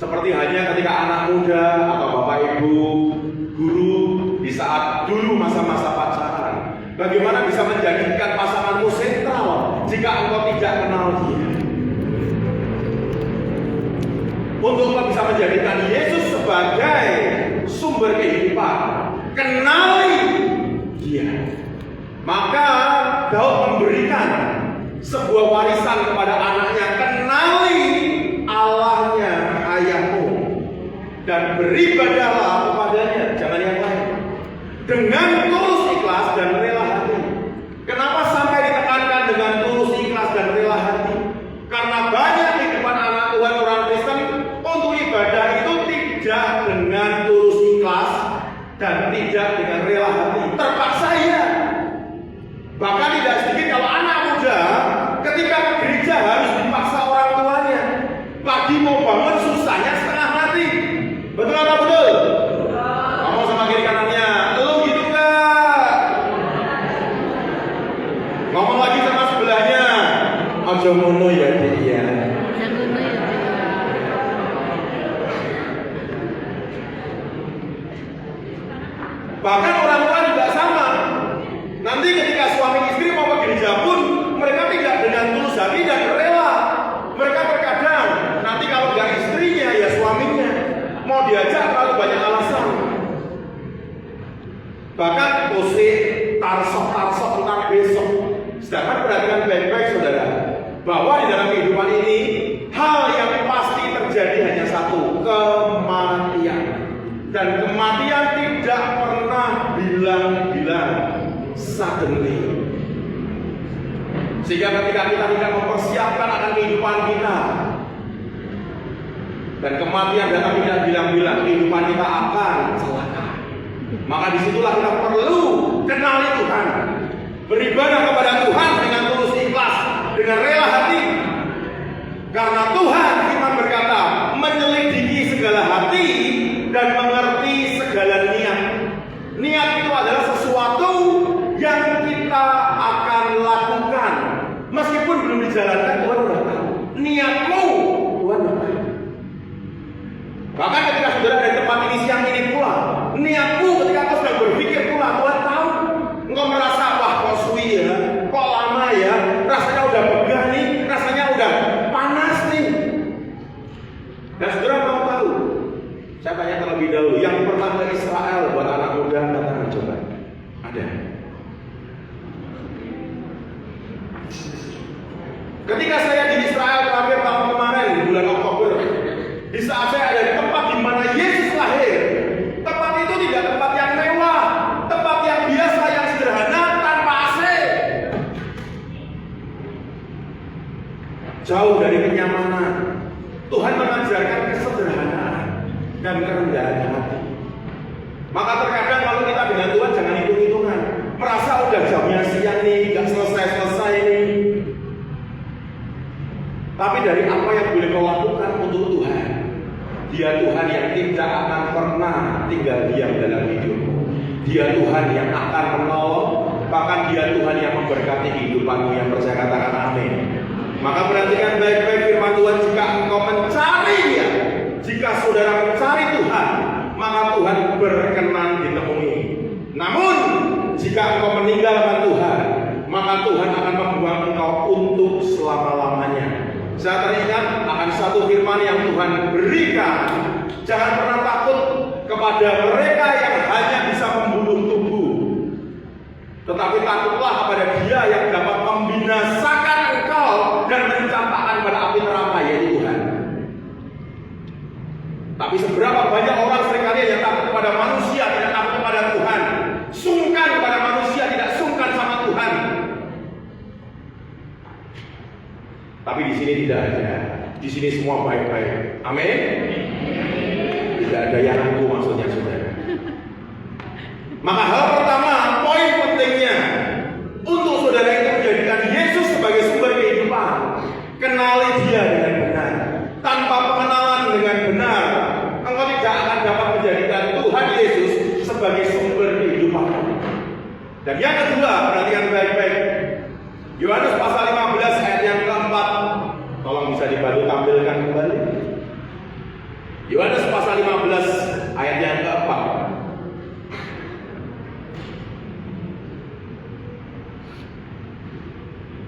Seperti halnya ketika anak muda atau bapak ibu, guru di saat dulu masa-masa pacaran, bagaimana bisa menjadikan pasanganmu sentral jika engkau tidak kenal Dia? Untuk engkau bisa menjadikan Yesus sebagai sumber kehidupan, kenali Dia. Maka Daud memberikan sebuah warisan kepada anaknya, kenali Allahnya ayahmu dan beribadahlah kepadanya, jangan yang lain, dengan tulus ikhlas dan rela hati. Kenapa sampai ditekankan dengan tulus ikhlas dan rela hati? Karena banyak kehidupan anak Tuhan orang Kristen untuk ibadah itu tidak dengan tulus ikhlas dan tidak dengan rela hati, terpaksa ya. Bahkan tidak sedikit kalau anak muda ketika ke gereja harus dipaksa orang tuanya. Pagi mau bangun susahnya setengah mati. Betul atau betul? Ngomong sama kiri kanannya, lu gitu gak? Ngomong lagi sama sebelahnya, ojo ngono ya dia. Bahkan orang tua juga sama. Nanti ketika suami istri mau ke gereja pun mereka tidak dengan tulus hati dan rela. Mereka terkadang nanti kalau nggak istrinya ya suaminya mau diajak kalau banyak alasan. Bahkan posisi tarsok tentang besok. Sedangkan perhatikan baik-baik saudara, bahwa di dalam kehidupan ini hal yang pasti terjadi hanya satu, kematian. Dan kematian tidak pernah bilang-bilang, suddenly. Sehingga ketika kita tidak mempersiapkan akan kehidupan kita, dan kematian datang tidak bilang-bilang, kehidupan kita akan celaka. Maka disitulah kita perlu kenali Tuhan, beribadah kepada Tuhan dengan tulus ikhlas, dengan rela hati. Karena Tuhan firman berkata, menyelidiki segala hati dan mengerti segala niat. Niat itu adalah sesuatu yang kita akan lakukan meskipun belum dijalankan. Tuhan sudah tahu niatmu, Tuhan sudah tahu. Bahkan ketika saudara dari tempat ini siang ini pulang, niatmu ketika kau sedang berpikir pulang, Tuhan tahu. Engkau merasa, wah kok suwi ya, kok lama ya, rasanya udah begah nih, rasanya udah panas nih. Dan saudara mau tahu, saya tanya terlebih dahulu, yang pernah ke Israel buat anak muda, katakan coba. Ada? Ketika saya di Israel terakhir tahun kemarin di bulan Oktober, di saat saya ada di tempat di mana Yesus lahir, tempat itu tidak tempat yang mewah, tempat yang biasa, yang sederhana, tanpa AC, jauh dari kenyamanan. Tuhan mengajarkan kesederhanaan dan kerendahan hati. kalau kita dengan Tuhan jangan hitung-hitungan. Merasa udah jamnya siang nih, gak selesai-selesai nih. Tapi dari apa yang boleh kau lakukan untuk Tuhan, Dia Tuhan yang tidak akan pernah tinggal diam dalam hidupmu. Dia Tuhan yang akan menolong, bahkan Dia Tuhan yang memberkati kehidupanmu. Yang percaya katakan amin. Maka perhatikan baik-baik firman Tuhan. Jika engkau mencari Dia, jika saudara mencari Tuhan, maka Tuhan berkenan ditemui. Namun jika engkau meninggalkan Tuhan, maka Tuhan akan membuang engkau untuk selama-lamanya. Saya teringat akan satu firman yang Tuhan berikan. Jangan pernah takut kepada mereka yang hanya bisa membunuh tubuh, tetapi takutlah kepada Dia yang dapat membinasakan engkau dan mencampakkan pada api neraka, yaitu Tuhan. Tapi seberapa banyak orang seringkali yang takut kepada manusia, tidak takut kepada Tuhan, sungkan kepada manusia, tidak sungkan sama Tuhan. Tapi di sini tidak ada. Di sini semua baik-baik. Amin. Tidak ada yang aku maksudnya, saudara. Maka hal pertama, poin pentingnya untuk saudara itu menjadikan Yesus sebagai sumber kehidupan. Kenali Dia dengan benar. Tanpa pengenalan dengan benar, engkau tidak akan dapat menjadikan Tuhan Yesus sebagai sumber kehidupan. Dan yang kedua, perhatikan baik-baik. Yohanes pasal 15 ayat yang keempat. Tolong bisa dibantu tampilkan kembali. Yohanes pasal 15 ayat yang keempat.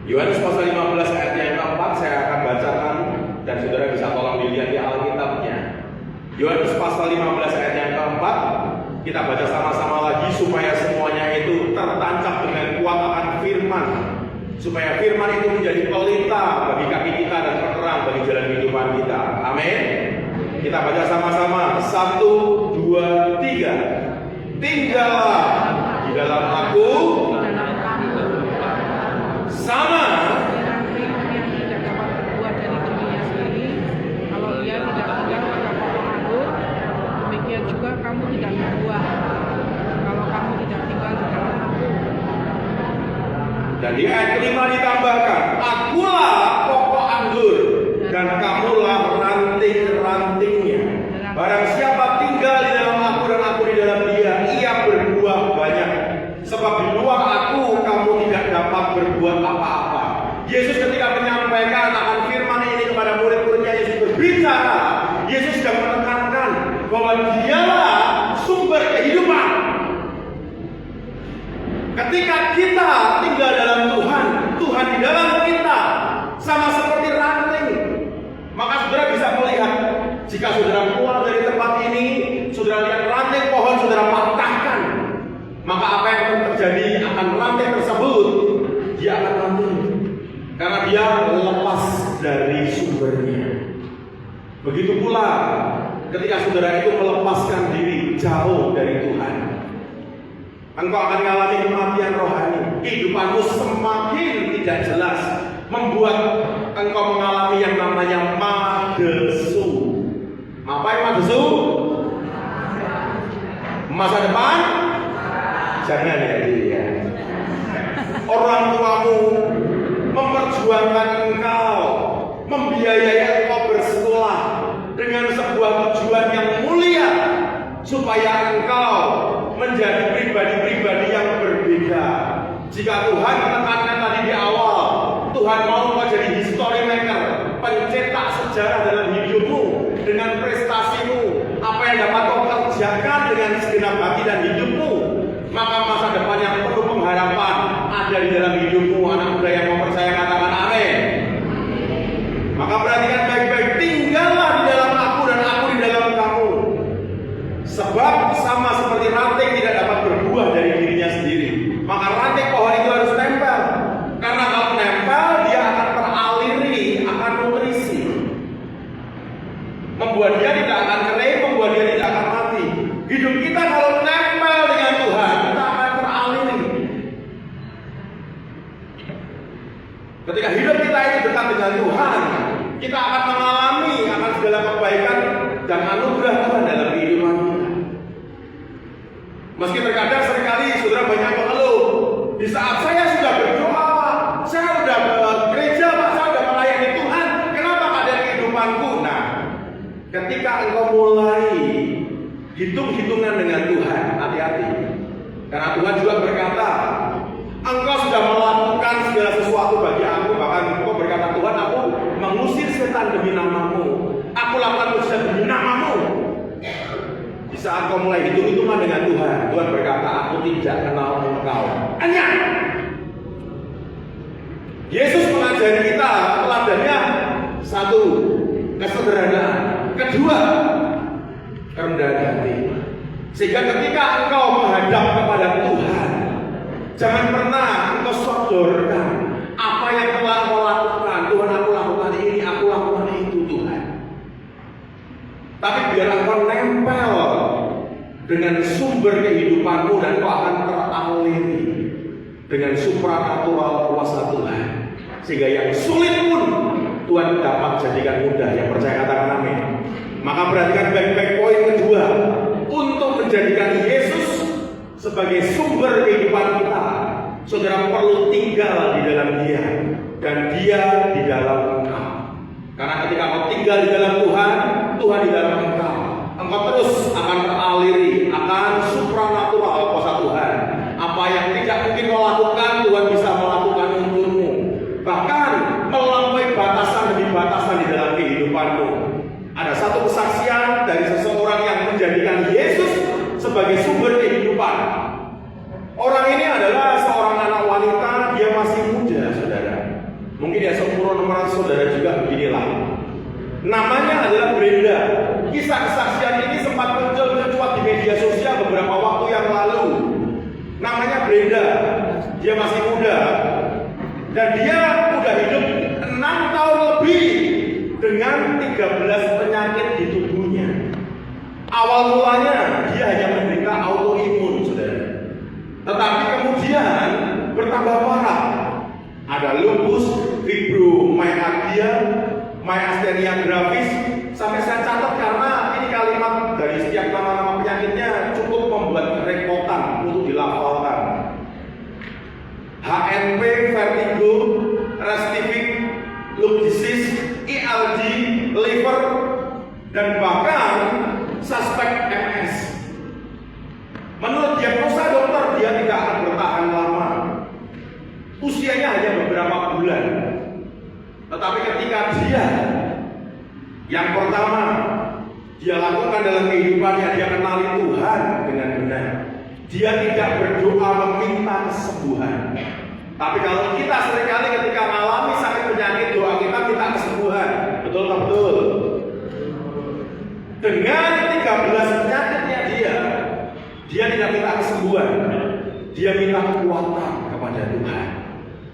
Yohanes pasal 15 ayat yang keempat saya akan bacakan dan saudara bisa tolong dilihat di Alkitabnya. Yohanes pasal 15 ayat yang keempat. Kita baca sama-sama lagi supaya semuanya itu tertancap dengan kuat akan firman. Supaya firman itu menjadi pelita bagi kaki kita dan penerang bagi jalan kehidupan kita. Amin. Kita baca sama-sama. 1, 2, 3. Tinggallah di dalam aku, sama Nanti yang tidak dapat berbuat dari dirinya sendiri, kalau ia tidak tinggal pada pohon anggur, demikian juga kamu tidak berbuah. Kalau kamu tidak tinggal di dalam aku. Dan di ayat kelima ditambahkan, akulah pokok anggur dan kamulah ranting-rantingnya. Barang siapa tinggal di dalam aku dan aku di dalam dia, ia berbuah banyak. Sebab di luar aku kamu tidak dapat berbuat apa-apa. Yesus ketika menyampaikan akan firman ini kepada murid-muridnya, Yesus berbicara. Yesus sudah menekankan bahwa Dialah sumber kehidupan. Ketika kita tinggal dalam Tuhan, Tuhan di dalam kita, sama seperti ranting. Maka saudara bisa melihat, jika saudara keluar dari tempat ini, saudara lihat ranting pohon, saudara patahkan, maka apa yang akan terjadi akan ranting tersebut? Dia akan ranting karena dia lepas dari sumbernya. Begitu pula ketika saudara itu melepaskan diri jauh dari Tuhan, engkau akan mengalami kematian rohani. Kehidupanmu semakin tidak jelas, membuat engkau mengalami yang namanya magesu. Apa yang magesu? Masa depan? Jangan ya. Orang tuamu memperjuangkan engkau, membiayai engkau bersekolah dengan sebuah tujuan yang mulia, supaya engkau menjadi pribadi-pribadi yang berbeda. Jika Tuhan menekankan tadi di awal, Tuhan mau engkau jadi history maker, pencetak sejarah dalam hidupmu dengan prestasimu, apa yang dapat kau kerjakan dengan segenap hati dan hidupmu, maka masa depan yang penuh pengharapan ada di dalam hidupmu. Anak muda yang mau percaya katakan amin. Maka perhatikan baik-baik, tinggallah di dalam aku dan aku di dalam kamu. Sebab sama seperti ranting tidak dapat berbuah dari dirinya sendiri, maka ranting pohon itu harus nempel. Karena kalau nempel, dia akan teraliri, akan nutrisi, membuat dia tidak akan kering, membuat dia tidak akan mati. Hidup kita kalau nempel dengan Tuhan, kita akan teraliri. Ketika hidup kita ini dekat dengan Tuhan, kita akan mengalami akan segala kebaikan dan anugerah Tuhan dalam kehidupan kita. Meski terkadang banyak mengeluh. Di saat saya sudah berdoa, Pak, saya sudah ke gereja, Pak, saya sudah melayani Tuhan, kenapa Pak dari kehidupanku? Nah, ketika engkau mulai hitung-hitungan dengan Tuhan, hati-hati. Karena Tuhan juga berkata, engkau sudah melakukan segala sesuatu bagi aku. Bahkan engkau berkata, Tuhan, aku mengusir setan demi namamu, aku lakukan mujizat demi namamu. Di saat kau mulai hitung-hitungan dengan Tuhan, Tuhan berkata, aku tidak kenal engkau. Hanya Yesus mengajari kita teladannya, satu, kesederhanaan, kedua, kerendahan hati. Sehingga ketika engkau menghadap kepada Tuhan, jangan pernah engkau sodorkan apa yang telah engkau lakukan. Tuhan, aku lakukan ini, aku lakukan itu, Tuhan. Tapi biar engkau nempel dengan sumber kehidupanmu dan kau akan teraliri dengan supranatural kuasa Tuhan. Sehingga yang sulit pun Tuhan dapat jadikan mudah. Yang percaya katakan amin. Maka perhatikan baik-baik poin kedua, untuk menjadikan Yesus sebagai sumber kehidupan kita, saudara perlu tinggal di dalam Dia dan Dia di dalam engkau. Karena ketika kau tinggal di dalam Tuhan, Tuhan di dalam engkau, engkau terus akan teraliri akan supranatural kuasa Tuhan. Apa yang tidak mungkin kau lakukan, Tuhan bisa melakukan untukmu. Bahkan melampaui batasan demi batasan di dalam kehidupanmu. Ada satu kesaksian dari seseorang yang menjadikan Yesus sebagai sumber kehidupan. Orang ini adalah seorang anak wanita, dia masih muda, saudara. Mungkin dia seumuran saudara juga beginilah. Namanya adalah Brenda. Kisah kesaksian ini sempat muncul mencuat di media sosial beberapa waktu yang lalu. Namanya Brenda. Dia masih muda dan dia udah hidup 6 tahun lebih dengan 13 penyakit di tubuhnya. Awal mulanya dia hanya menderita autoimun, saudara. Tetapi kemudian bertambah parah. Ada lupus, fibromyalgia, myasthenia gravis. Sampai saya catat karena ini kalimat dari setiap nama-nama penyakitnya cukup membuat kerepotan untuk dilafalkan. HNP, vertigo, restifik, lung disease, ILD, liver, dan bahkan suspek MS. Menurut diagnosa dokter, dia tidak akan bertahan lama. Usianya hanya beberapa bulan. Tetapi ketika dia, yang pertama, dia lakukan dalam kehidupannya, dia kenali Tuhan dengan benar. Dia tidak berdoa meminta kesembuhan. Tapi kalau kita seringkali ketika mengalami sakit penyakit, doa kita minta kesembuhan. Betul tak betul? Dengan 13 penyakitnya dia tidak minta kesembuhan. Dia minta kekuatan kepada Tuhan.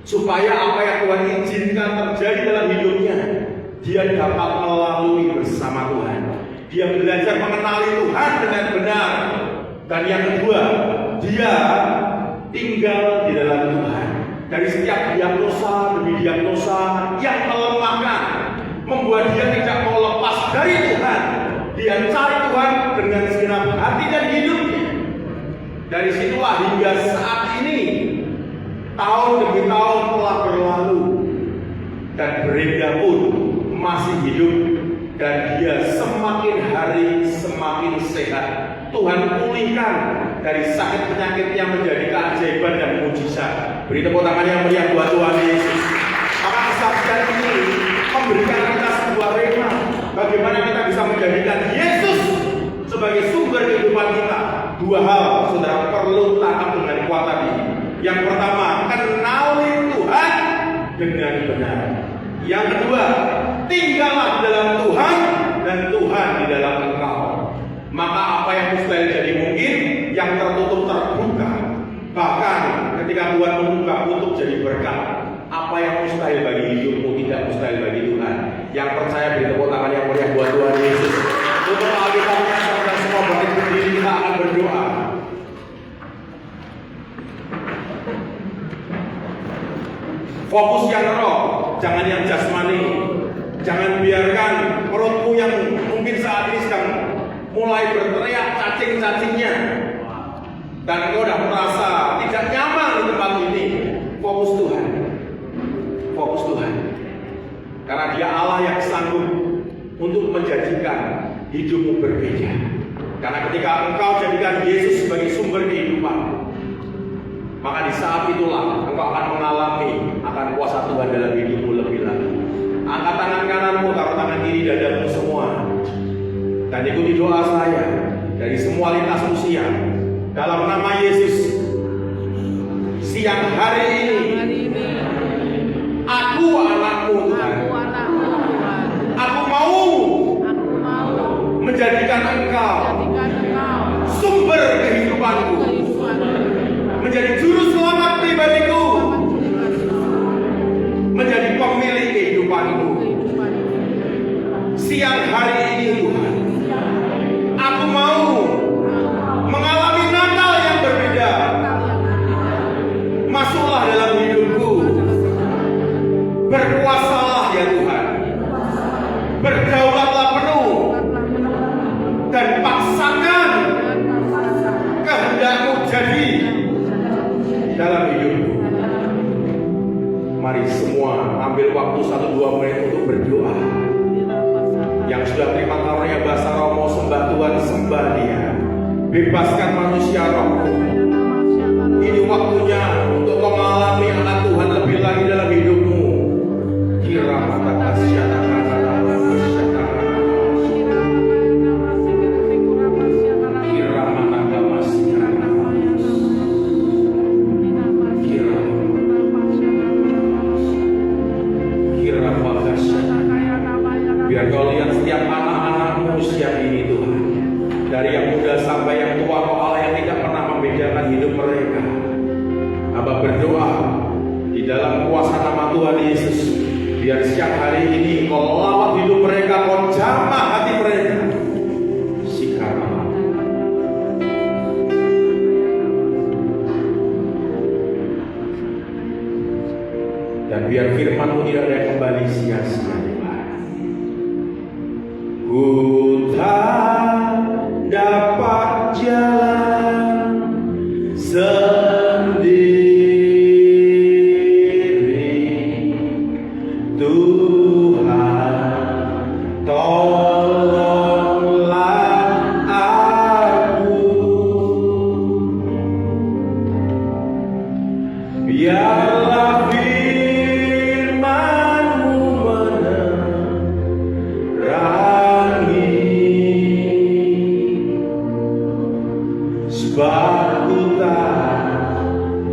Supaya apa yang Tuhan izinkan terjadi dalam hidupnya, dia dapat melalui bersama Tuhan. Dia belajar mengenali Tuhan dengan benar. Dan yang kedua, dia tinggal di dalam Tuhan. Dari setiap diagnosa demi diagnosa yang melemahkan, membuat dia tidak mau lepas dari Tuhan. Dia cari Tuhan dengan segenap hati dan hidupnya. Dari situlah hingga saat ini, tahun demi tahun telah berlalu, dan Brenda pun masih hidup, dan dia semakin hari semakin sehat. Tuhan pulihkan dari sakit penyakitnya menjadi keajaiban dan mujizat. Beri tepuk tangan yang meriah buat Tuhan Yesus. Maka kesaksian ini memberikan kita sebuah rema bagaimana kita bisa menjadikan Yesus sebagai sumber kehidupan kita. Dua hal, saudara perlu tangkap dengan kuat tadi. Yang pertama, kenali Tuhan dengan benar. Yang kedua, tinggallah di dalam Tuhan dan Tuhan di dalam engkau. Maka apa yang mustahil jadi mungkin, yang tertutup terbuka. Bahkan ketika Tuhan membuka untuk jadi berkat. Apa yang mustahil bagi hidupmu tidak mustahil bagi Tuhan. Yang percaya beri tepuk tangan yang meriah buat Tuhan Yesus. Untuk Alkitabnya serta semua bangkit berdiri, kita akan berdoa. Fokus yang roh, jangan yang jasmani. Jangan biarkan perutmu yang mungkin saat ini sedang mulai berteriak cacing-cacingnya. dan engkau sudah merasa tidak nyaman di tempat ini, fokus Tuhan. Fokus Tuhan. Karena Dia Allah yang sanggup untuk menjadikan hidupmu berbeda. Karena ketika engkau jadikan Yesus sebagai sumber kehidupan, maka di saat itulah engkau akan mengalami akan kuasa Tuhan dalam hidupmu lebih lagi. Angkat tangan kananmu, taruh tangan kiri dadamu semua, dan ikuti doa saya dari semua lintas usia. Dalam nama Yesus, siang hari ini, aku anakmu Tuhan. Aku mau menjadikan engkau sumber kehidupanku, menjadi juru selamat pribadiku, menjadi pemilik kehidupanku. Siang hari ini Tuhan, aku mau mengalami Natal yang berbeda. Masuklah dalam hidupku, berkuasalah ya Tuhan, berdaulatlah penuh, dan paksakan kehendak-Mu jadi dalam hidupku. Mari semua ambil waktu 1-2 menit untuk berdoa. Yang sudah terima karunia bahasa roh, mau sembah Tuhan, sembah Dia. Bebaskan manusia rohmu. Ini waktunya untuk kau mengalami anak Tuhan lebih lagi dalam hidupmu. Kira mata kasyata biar kau lihat setiap anak-anakmu siang ini Tuhan, dari yang muda sampai yang tua, kau Allah yang tidak pernah membedakan hidup mereka. Hamba berdoa di dalam kuasa nama Tuhan Yesus, biar siang hari ini kau lawat hidup mereka, kau jamah hati mereka. Sikarama. Dan biar firman-Mu tidak ada yang kembali sia-sia. Ku tak dapat jalan sendiri, Tuhan tolonglah aku, biarlah firman-Mu sebab ku tak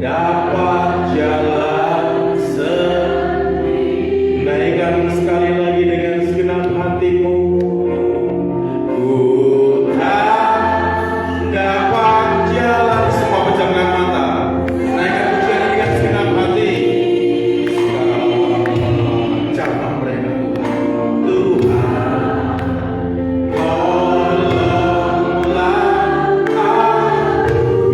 dapat jalan sendiri. Naikkan sekali lagi dengan segenap hatimu. Ku tak dapat jalan. Semua pejamkan mata. Naikkan pujian dengan segenap hati. Jamah mereka Tuhan. Tolonglah aku.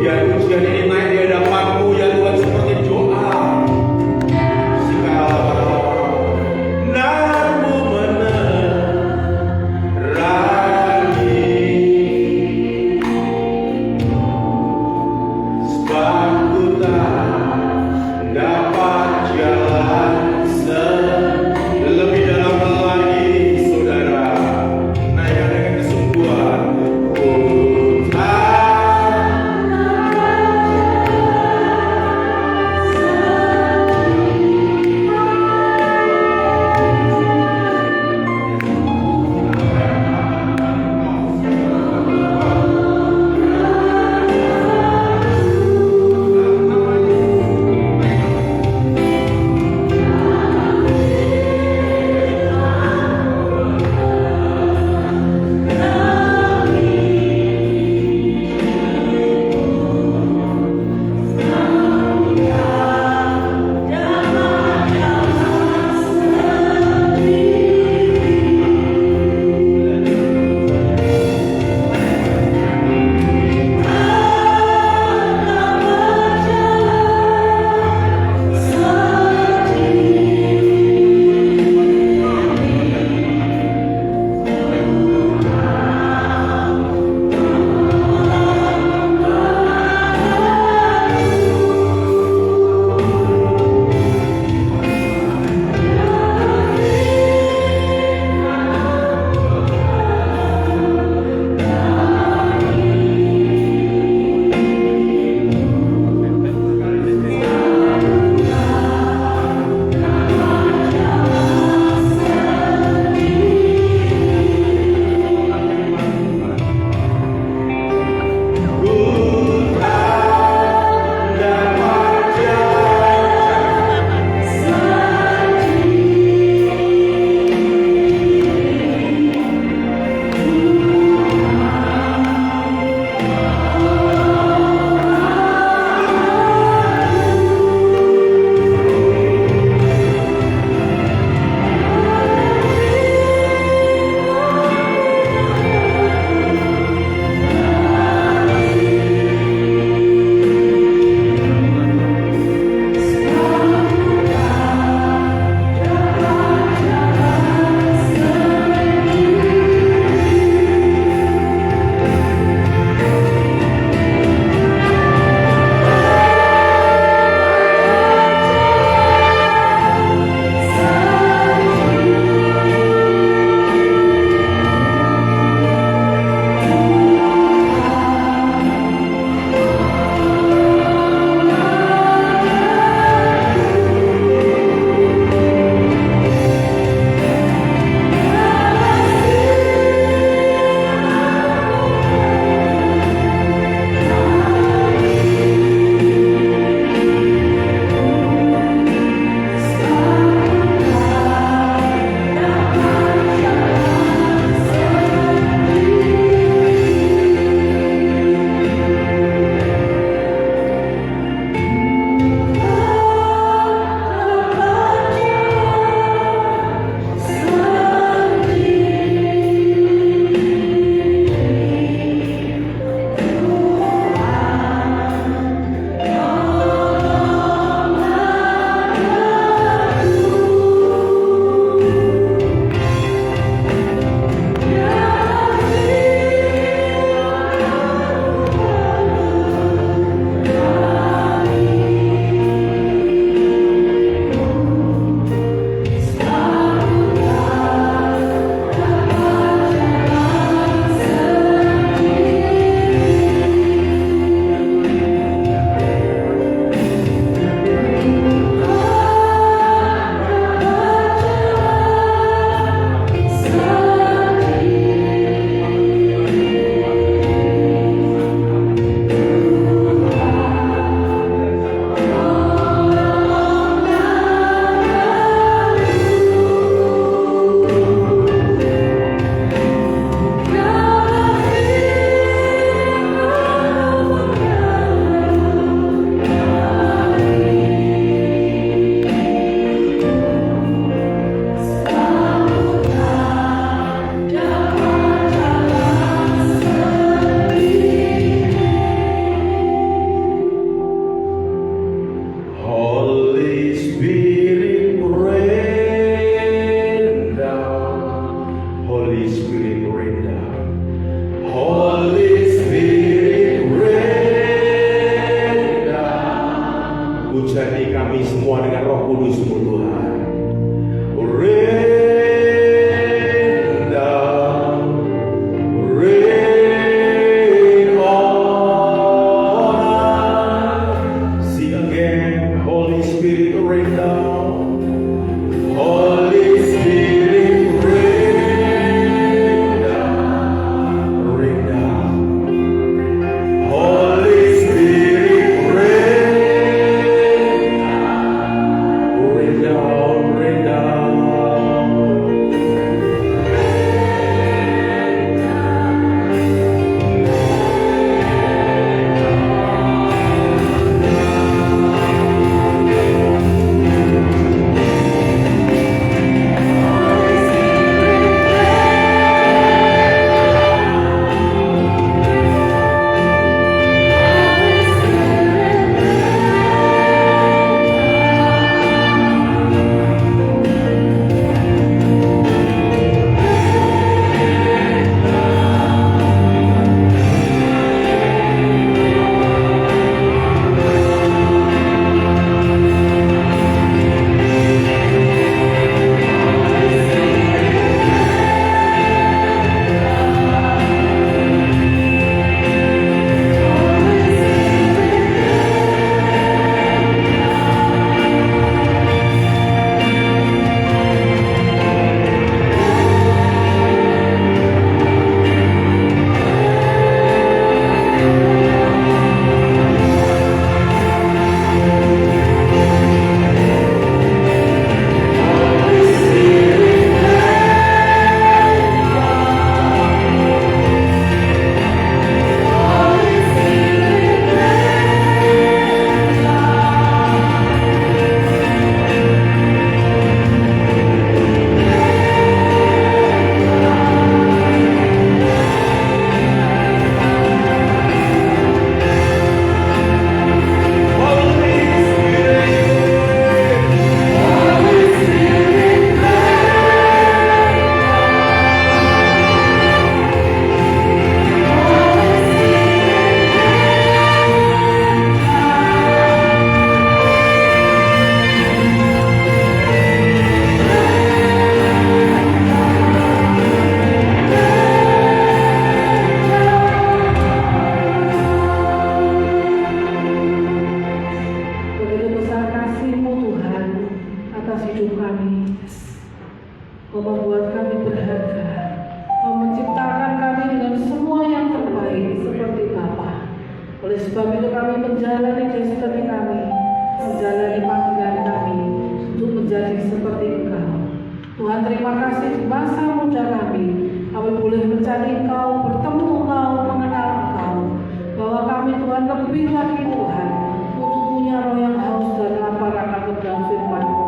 lebih lagi Tuhan, untuk punya roh yang haus dan lapar akan kebenaran firman-Mu,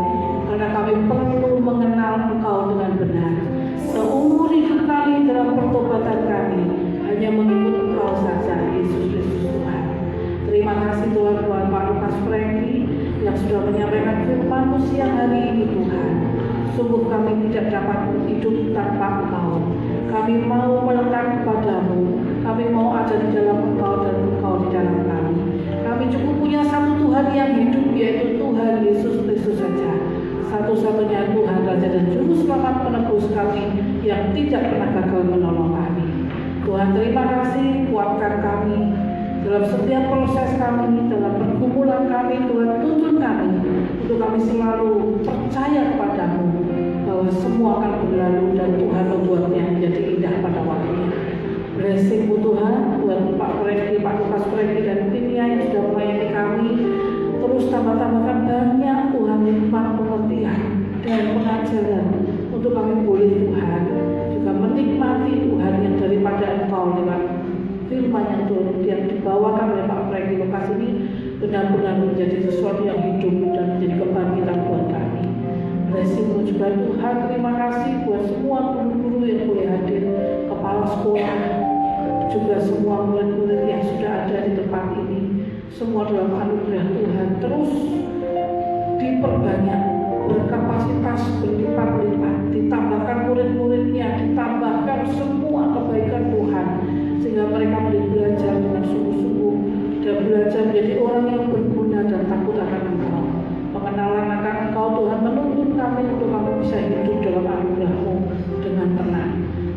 karena kami perlu mengenal Engkau dengan benar. Seumur hidup kami dalam pertobatan kami hanya mengikut Engkau saja, Yesus Kristus Tuhan. Terima kasih Tuhan buat Pak Lukas Franky yang sudah menyampaikan firman-Mu siang hari ini Tuhan. Sungguh kami tidak dapat hidup tanpa Engkau. Kami mau melekat kepada-Mu. Kami mau ada di dalam Engkau dan Engkau di dalam kami. Kami cukup punya satu Tuhan yang hidup, yaitu Tuhan Yesus Kristus saja. Satu-satunya Tuhan Raja dan Juru Selamat penebus kami yang tidak pernah gagal menolong kami. Tuhan terima kasih, kuatkan kami dalam setiap proses kami, dalam pergumulan kami. Tuhan tuntun kami untuk kami selalu percaya kepada-Mu bahwa semua akan berlalu dan Tuhan membuatnya menjadi indah pada waktunya. Blessing-Mu Tuhan buat Pak Lukas Franky dan timnya yang sudah melayani kami. Terus tambah-tambahkan banyak Tuhan hikmat, pengertian dan pengajaran untuk kami boleh Tuhan juga menikmati Tuhan yang daripada Engkau lewat firman yang dibawakan oleh Pak Franky Lukas ini benar-benar menjadi sesuatu yang hidup dan menjadi kebangkitan buat kami. Blessing-Mu juga Tuhan, terima kasih buat semua guru-guru yang boleh hadir, kepala sekolah, juga semua murid-murid yang sudah ada di tempat ini. Semua dalam anugerah Tuhan terus diperbanyak, berkapasitas berlipat-lipat, ditambahkan murid-muridnya, ditambahkan semua kebaikan Tuhan, sehingga mereka boleh belajar dengan sungguh-sungguh dan belajar menjadi orang yang berguna dan takut akan Engkau. Pengenalan akan Engkau Tuhan menuntun kami untuk kami bisa hidup dalam anugerah-Mu dengan tenang.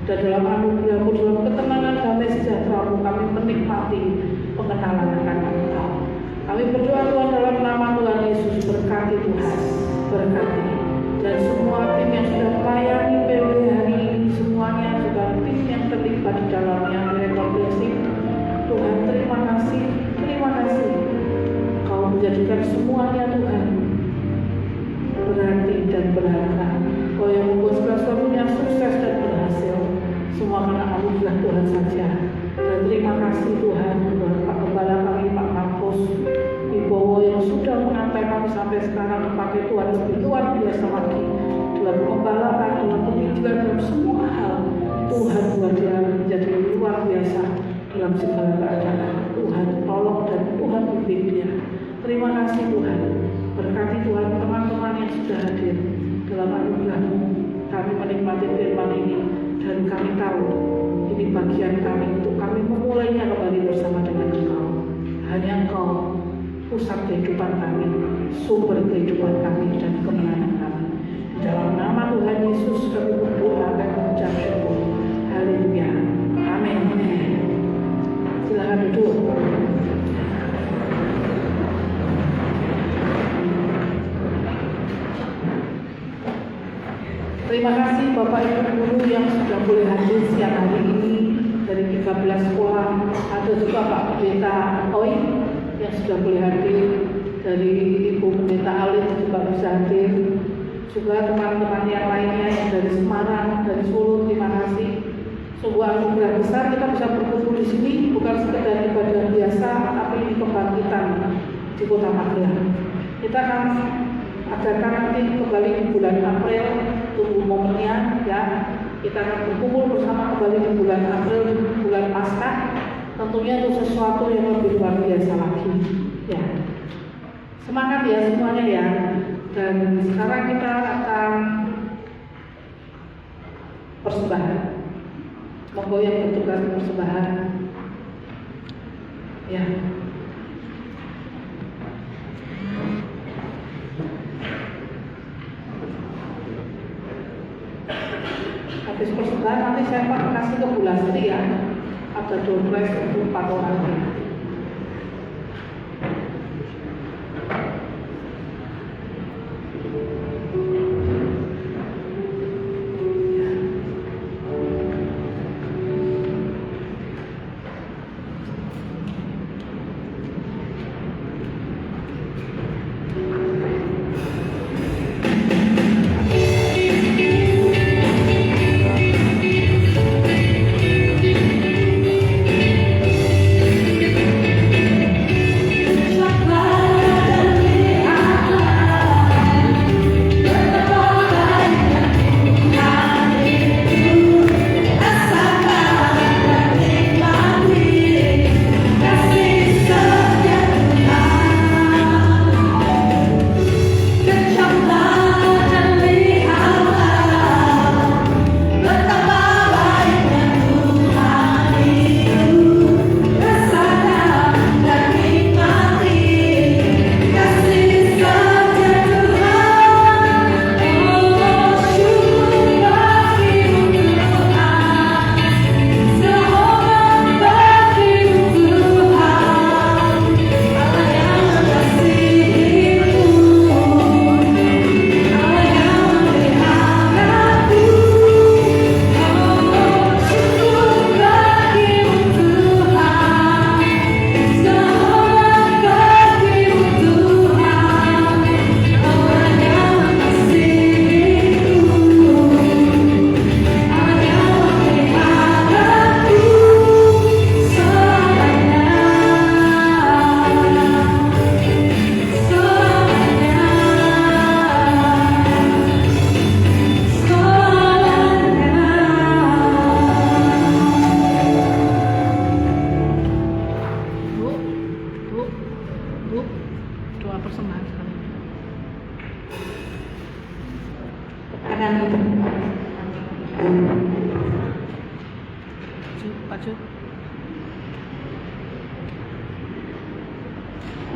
Dan dalam anugerah-Mu, dalam ketenangan damai sejahtera-Mu, kami menikmati pengenalan akan Engkau. Kami berdoa Tuhan dalam nama Tuhan Yesus, berkati Tuhan, berkati. Dan semua tim yang sudah melayani PW hari ini, semuanya juga tim yang terlibat di dalamnya, Miracle Blessing. Tuhan terima kasih, terima kasih. Kau menjadikan semuanya Tuhan berarti dan berharga. Kau yang membuat segala sesuatunya sukses dan berhasil. Semua karena anugerah Tuhan saja. Dan terima kasih Tuhan buat Pak Gembala kami, Pak Markus Wibowo yang sudah mengantar kami sampai sekarang. Pakai Tuhan lebih luar biasa lagi dalam pembalakan, dalam pemikiran, dalam semua hal. Tuhan buat dia menjadi luar biasa dalam segala keadaan. Tuhan tolong dan Tuhan pimpin dia. Terima kasih Tuhan. Berkati Tuhan teman-teman yang sudah hadir dalam anugerah-Mu. Kami menikmati firman ini dan kami tahu ini bagian kami untuk kami memulainya kembali bersama dengan Engkau. Hanya Engkau pusat kehidupan kami, sumber kehidupan kami dan kemenangan kami. Di dalam nama Tuhan Yesus kami berdoa dan mengucap syukur. Haleluya. Amin. Silakan duduk. Terima kasih Bapak Ibu Guru yang sudah boleh hadir siang hari ini dari 13 sekolah. Ada juga Pak Pendeta Oi yang sudah boleh hadir, dari Ibu Pendeta Alin juga bisa hadir. Juga teman-teman yang lainnya yang dari Semarang, dari Solo, terima kasih. Sebuah anugerah besar kita bisa berkumpul di sini, bukan sekedar ibadah biasa, tapi ini kebangkitan di Kota Magelang. Kita akan adakan nanti kembali di bulan April, tunggu momennya ya. Kita akan berkumpul bersama kembali di bulan April, bulan Paskah. Tentunya itu sesuatu yang lebih luar biasa lagi ya. Semangat ya semuanya ya. Dan sekarang kita akan persembahan. Monggo yang bertugas persembahan ya. Habis persembahan nanti saya kasih ke Bu Lasri ya. Ada dompet untuk 4 orang.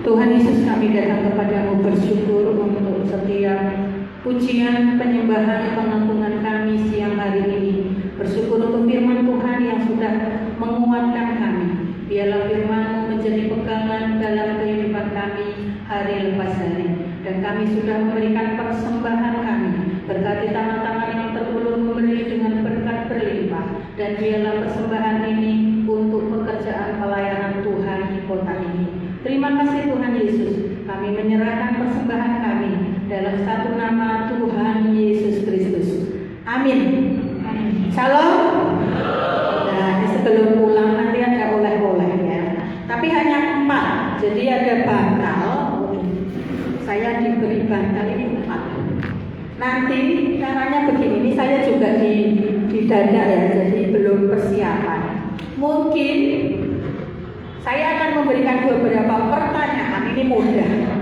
Tuhan Yesus, kami datang kepadamu bersyukur untuk setiap pujian, penyembahan, pengagungan kami siang hari ini. Bersyukur untuk firman Tuhan yang sudah menguatkan kami. Biarlah firman-Mu menjadi pegangan dalam kehidupan kami hari lepas hari. Dan kami sudah memberikan persembahan kami. Berkati tangan-tangan yang terulur memberi dengan berkat berlimpah. Dan biarlah persembahan ini untuk pekerjaan pelayanan Tuhan di kota ini. Terima kasih Tuhan Yesus. Kami menyerahkan persembahan kami dalam satu nama Tuhan Yesus Kristus. Amin. Shalom. Nah, sebelum pulang nanti ada oleh-oleh ya. Tapi hanya 4. Jadi ada bantal. Saya diberi bantal ini 4. Nanti caranya begini. Ini saya juga di dada ya. Jadi belum persiapan. Mungkin saya akan memberikan beberapa pertanyaan, ini mudah.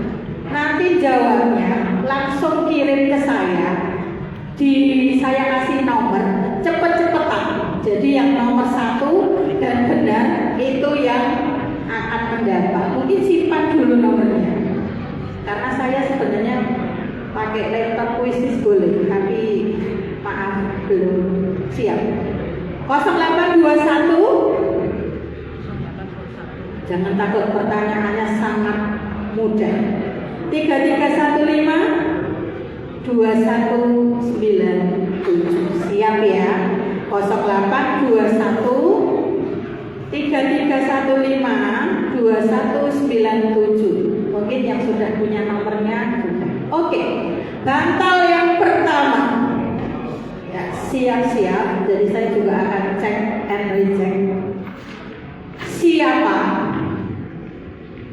Nanti jawabnya langsung kirim ke saya. Saya kasih nomor, cepet-cepetan. Jadi yang nomor 1 dan benar itu yang akan mendapat. Mungkin simpan dulu nomornya. Karena saya sebenarnya pakai laptop kuisis boleh, tapi maaf belum siap. 0821. Jangan takut, pertanyaannya sangat mudah. 3315 2197. Siap ya. 0821 3315 2197. Mungkin yang sudah punya nomornya sudah. Oke. Bantal yang pertama. Ya, siap-siap. Jadi saya juga akan cek and recheck. Siapa?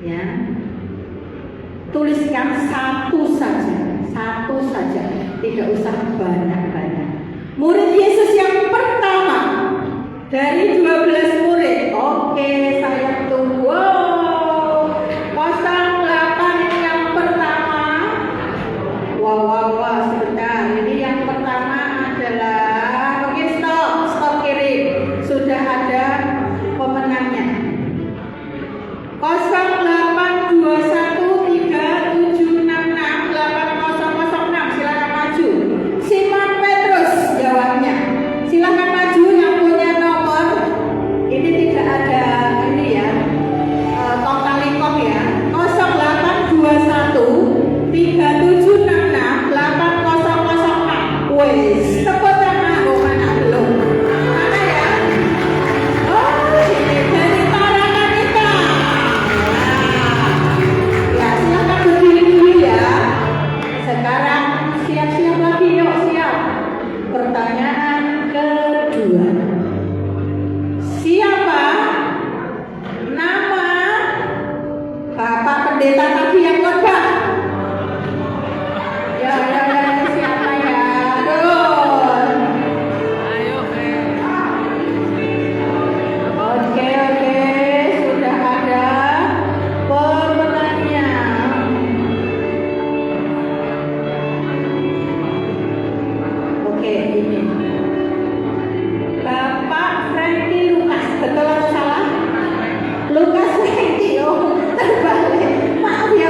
Ya, tuliskan satu saja, tidak usah banyak-banyak. Murid Yesus yang pertama dari 12 murid. Oke, saya tunggu. 08 yang pertama. Wah, sebentar. Ini yang pertama adalah. Oke, stop kirim. Sudah ada pemenangnya. 082137668006. Silakan maju. Simon Petrus jawabnya. Silakan maju yang punya nomor. Ini tidak ada ini ya. Tongkalikong ya. 082137668006. Wes, tepuk tangan. Oh, mana belum? Mana ya? Oh, ini dari Tarakanita. Ya, silakan berdiri dulu ya. Sekarang siap-siap lagi, yuk siap. Pertanyaan kedua. Siapa nama Bapak Pendeta tadi yang khotbah? Ya, siapa ya? Aduh. Ayo, Oke, sudah ada pemenangnya. Oke, ini Bapak Franky Lukas, betul atau salah? Lukas Franky, oh terbalik. Maaf ya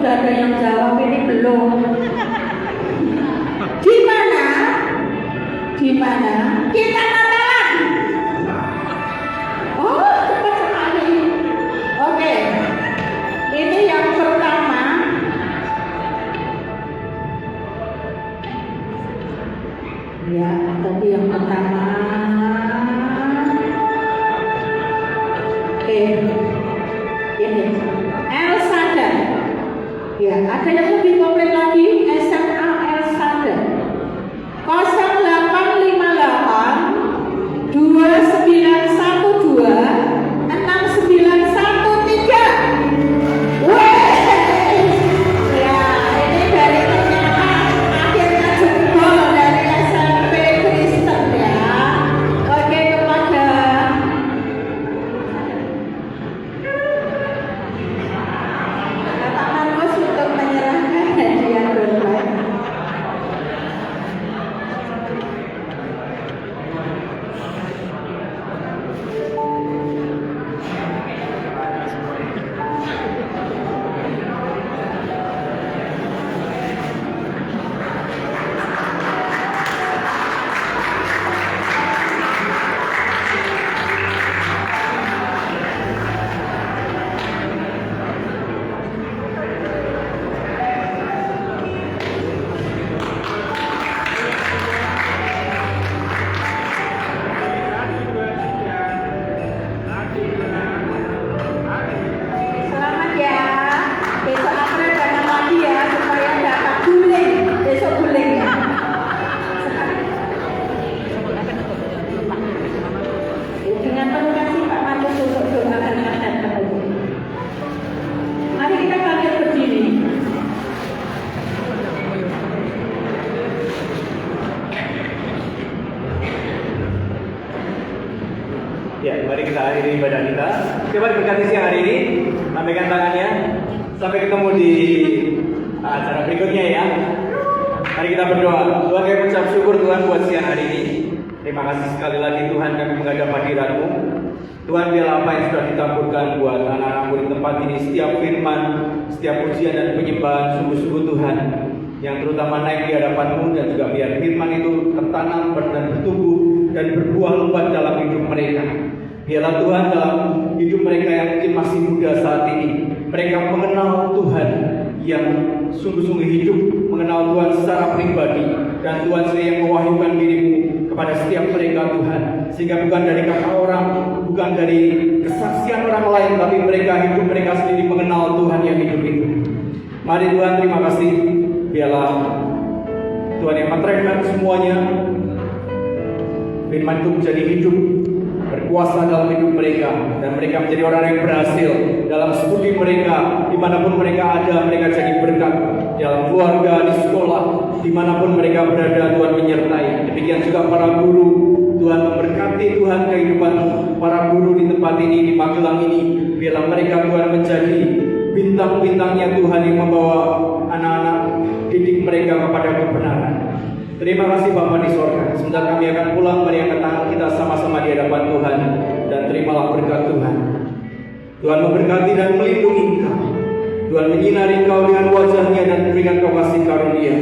sudah ada yang jawab, ini belum. Di mana? Di mana? Kita Natalan. Oh, cepat sekali. Oke. Ini yang pertama. Ya, tadi yang pertama. Ini El Sadar. Ya, ada yang lebih komplit lagi. SMA El Sadar 0858 2912 6913. Weh, ya ini dari ternyata akhirnya jempol dari SMP Kristen ya. Oke, kepada Bapak Markus untuk menyerahkan hadiah dompet. Selamat ya. Besok April datang lagi ya supaya dapat guling. Besok guling ya. Dengan penuh kasih Pak Markus untuk doakan dan penuh. Mari kita bangkit berdiri. Ya, mari kita akhiri ibadah kita. Coba berkati siang hari ini, lambaikan tangannya. Sampai ketemu di acara berikutnya ya. Mari kita berdoa. Tuhan, kami mengucap syukur Tuhan buat siang hari ini. Terima kasih sekali lagi Tuhan, kami menghadap hadirat-Mu. Tuhan, biarlah apa yang sudah ditaburkan buat anak-anakmu di tempat ini, setiap firman, setiap pujian dan penyembahan sungguh-sungguh Tuhan, yang terutama naik di hadapan-Mu, dan juga biar firman itu tertanam dan bertumbuh dan berbuah lebat dalam hidup mereka. Biarlah Tuhan dalam hidup mereka yang mungkin masih muda saat ini, mereka mengenal Tuhan yang sungguh-sungguh hidup, mengenal Tuhan secara pribadi, dan Tuhan sendiri yang mewahyukan diri-Mu kepada setiap mereka Tuhan, sehingga bukan dari kata orang, bukan dari kesaksian orang lain, tapi mereka hidup mereka sendiri mengenal Tuhan yang hidup itu. Mari Tuhan, terima kasih. Biarlah Tuhan yang menerangkan semuanya, firman itu menjadi hidup, berkuasa dalam hidup mereka, dan mereka menjadi orang yang berhasil dalam studi mereka, dimanapun mereka ada, mereka jadi berkat dalam keluarga, di sekolah, dimanapun mereka berada, Tuhan menyertai. Demikian juga para guru, Tuhan memberkati Tuhan kehidupan para guru di tempat ini, di Magelang ini. Biarlah mereka Tuhan menjadi bintang-bintangnya Tuhan yang membawa anak-anak didik mereka kepada kebenaran. Terima kasih Bapa di sorga. Sebentar kami akan pulang, mari angkat tangan kita sama-sama di hadapan Tuhan, dan terimalah berkat Tuhan. Tuhan memberkati dan melindungi engkau. Tuhan menyinari engkau dengan wajah-Nya dan memberikan kau kasih karunia.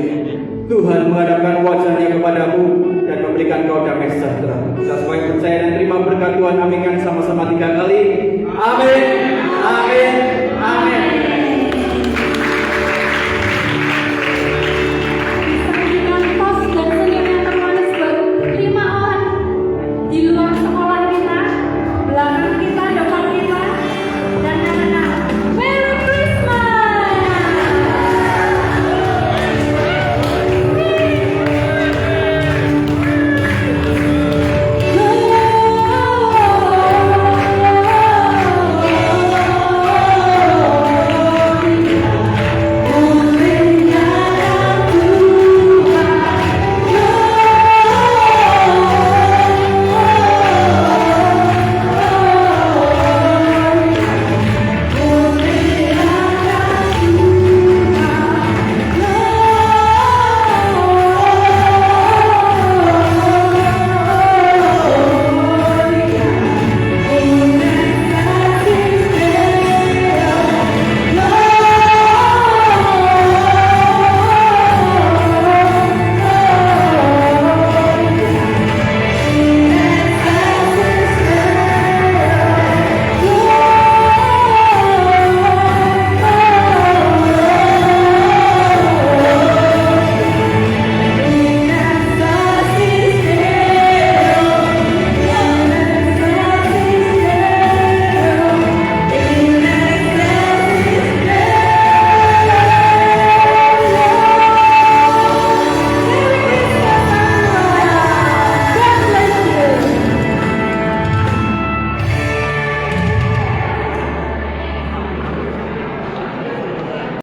Tuhan menghadapkan wajah-Nya kepadamu dan memberikan kau damai sejahtera. Kita semua yang percaya dan terima berkat Tuhan, aminkan sama-sama 3 kali. Amin.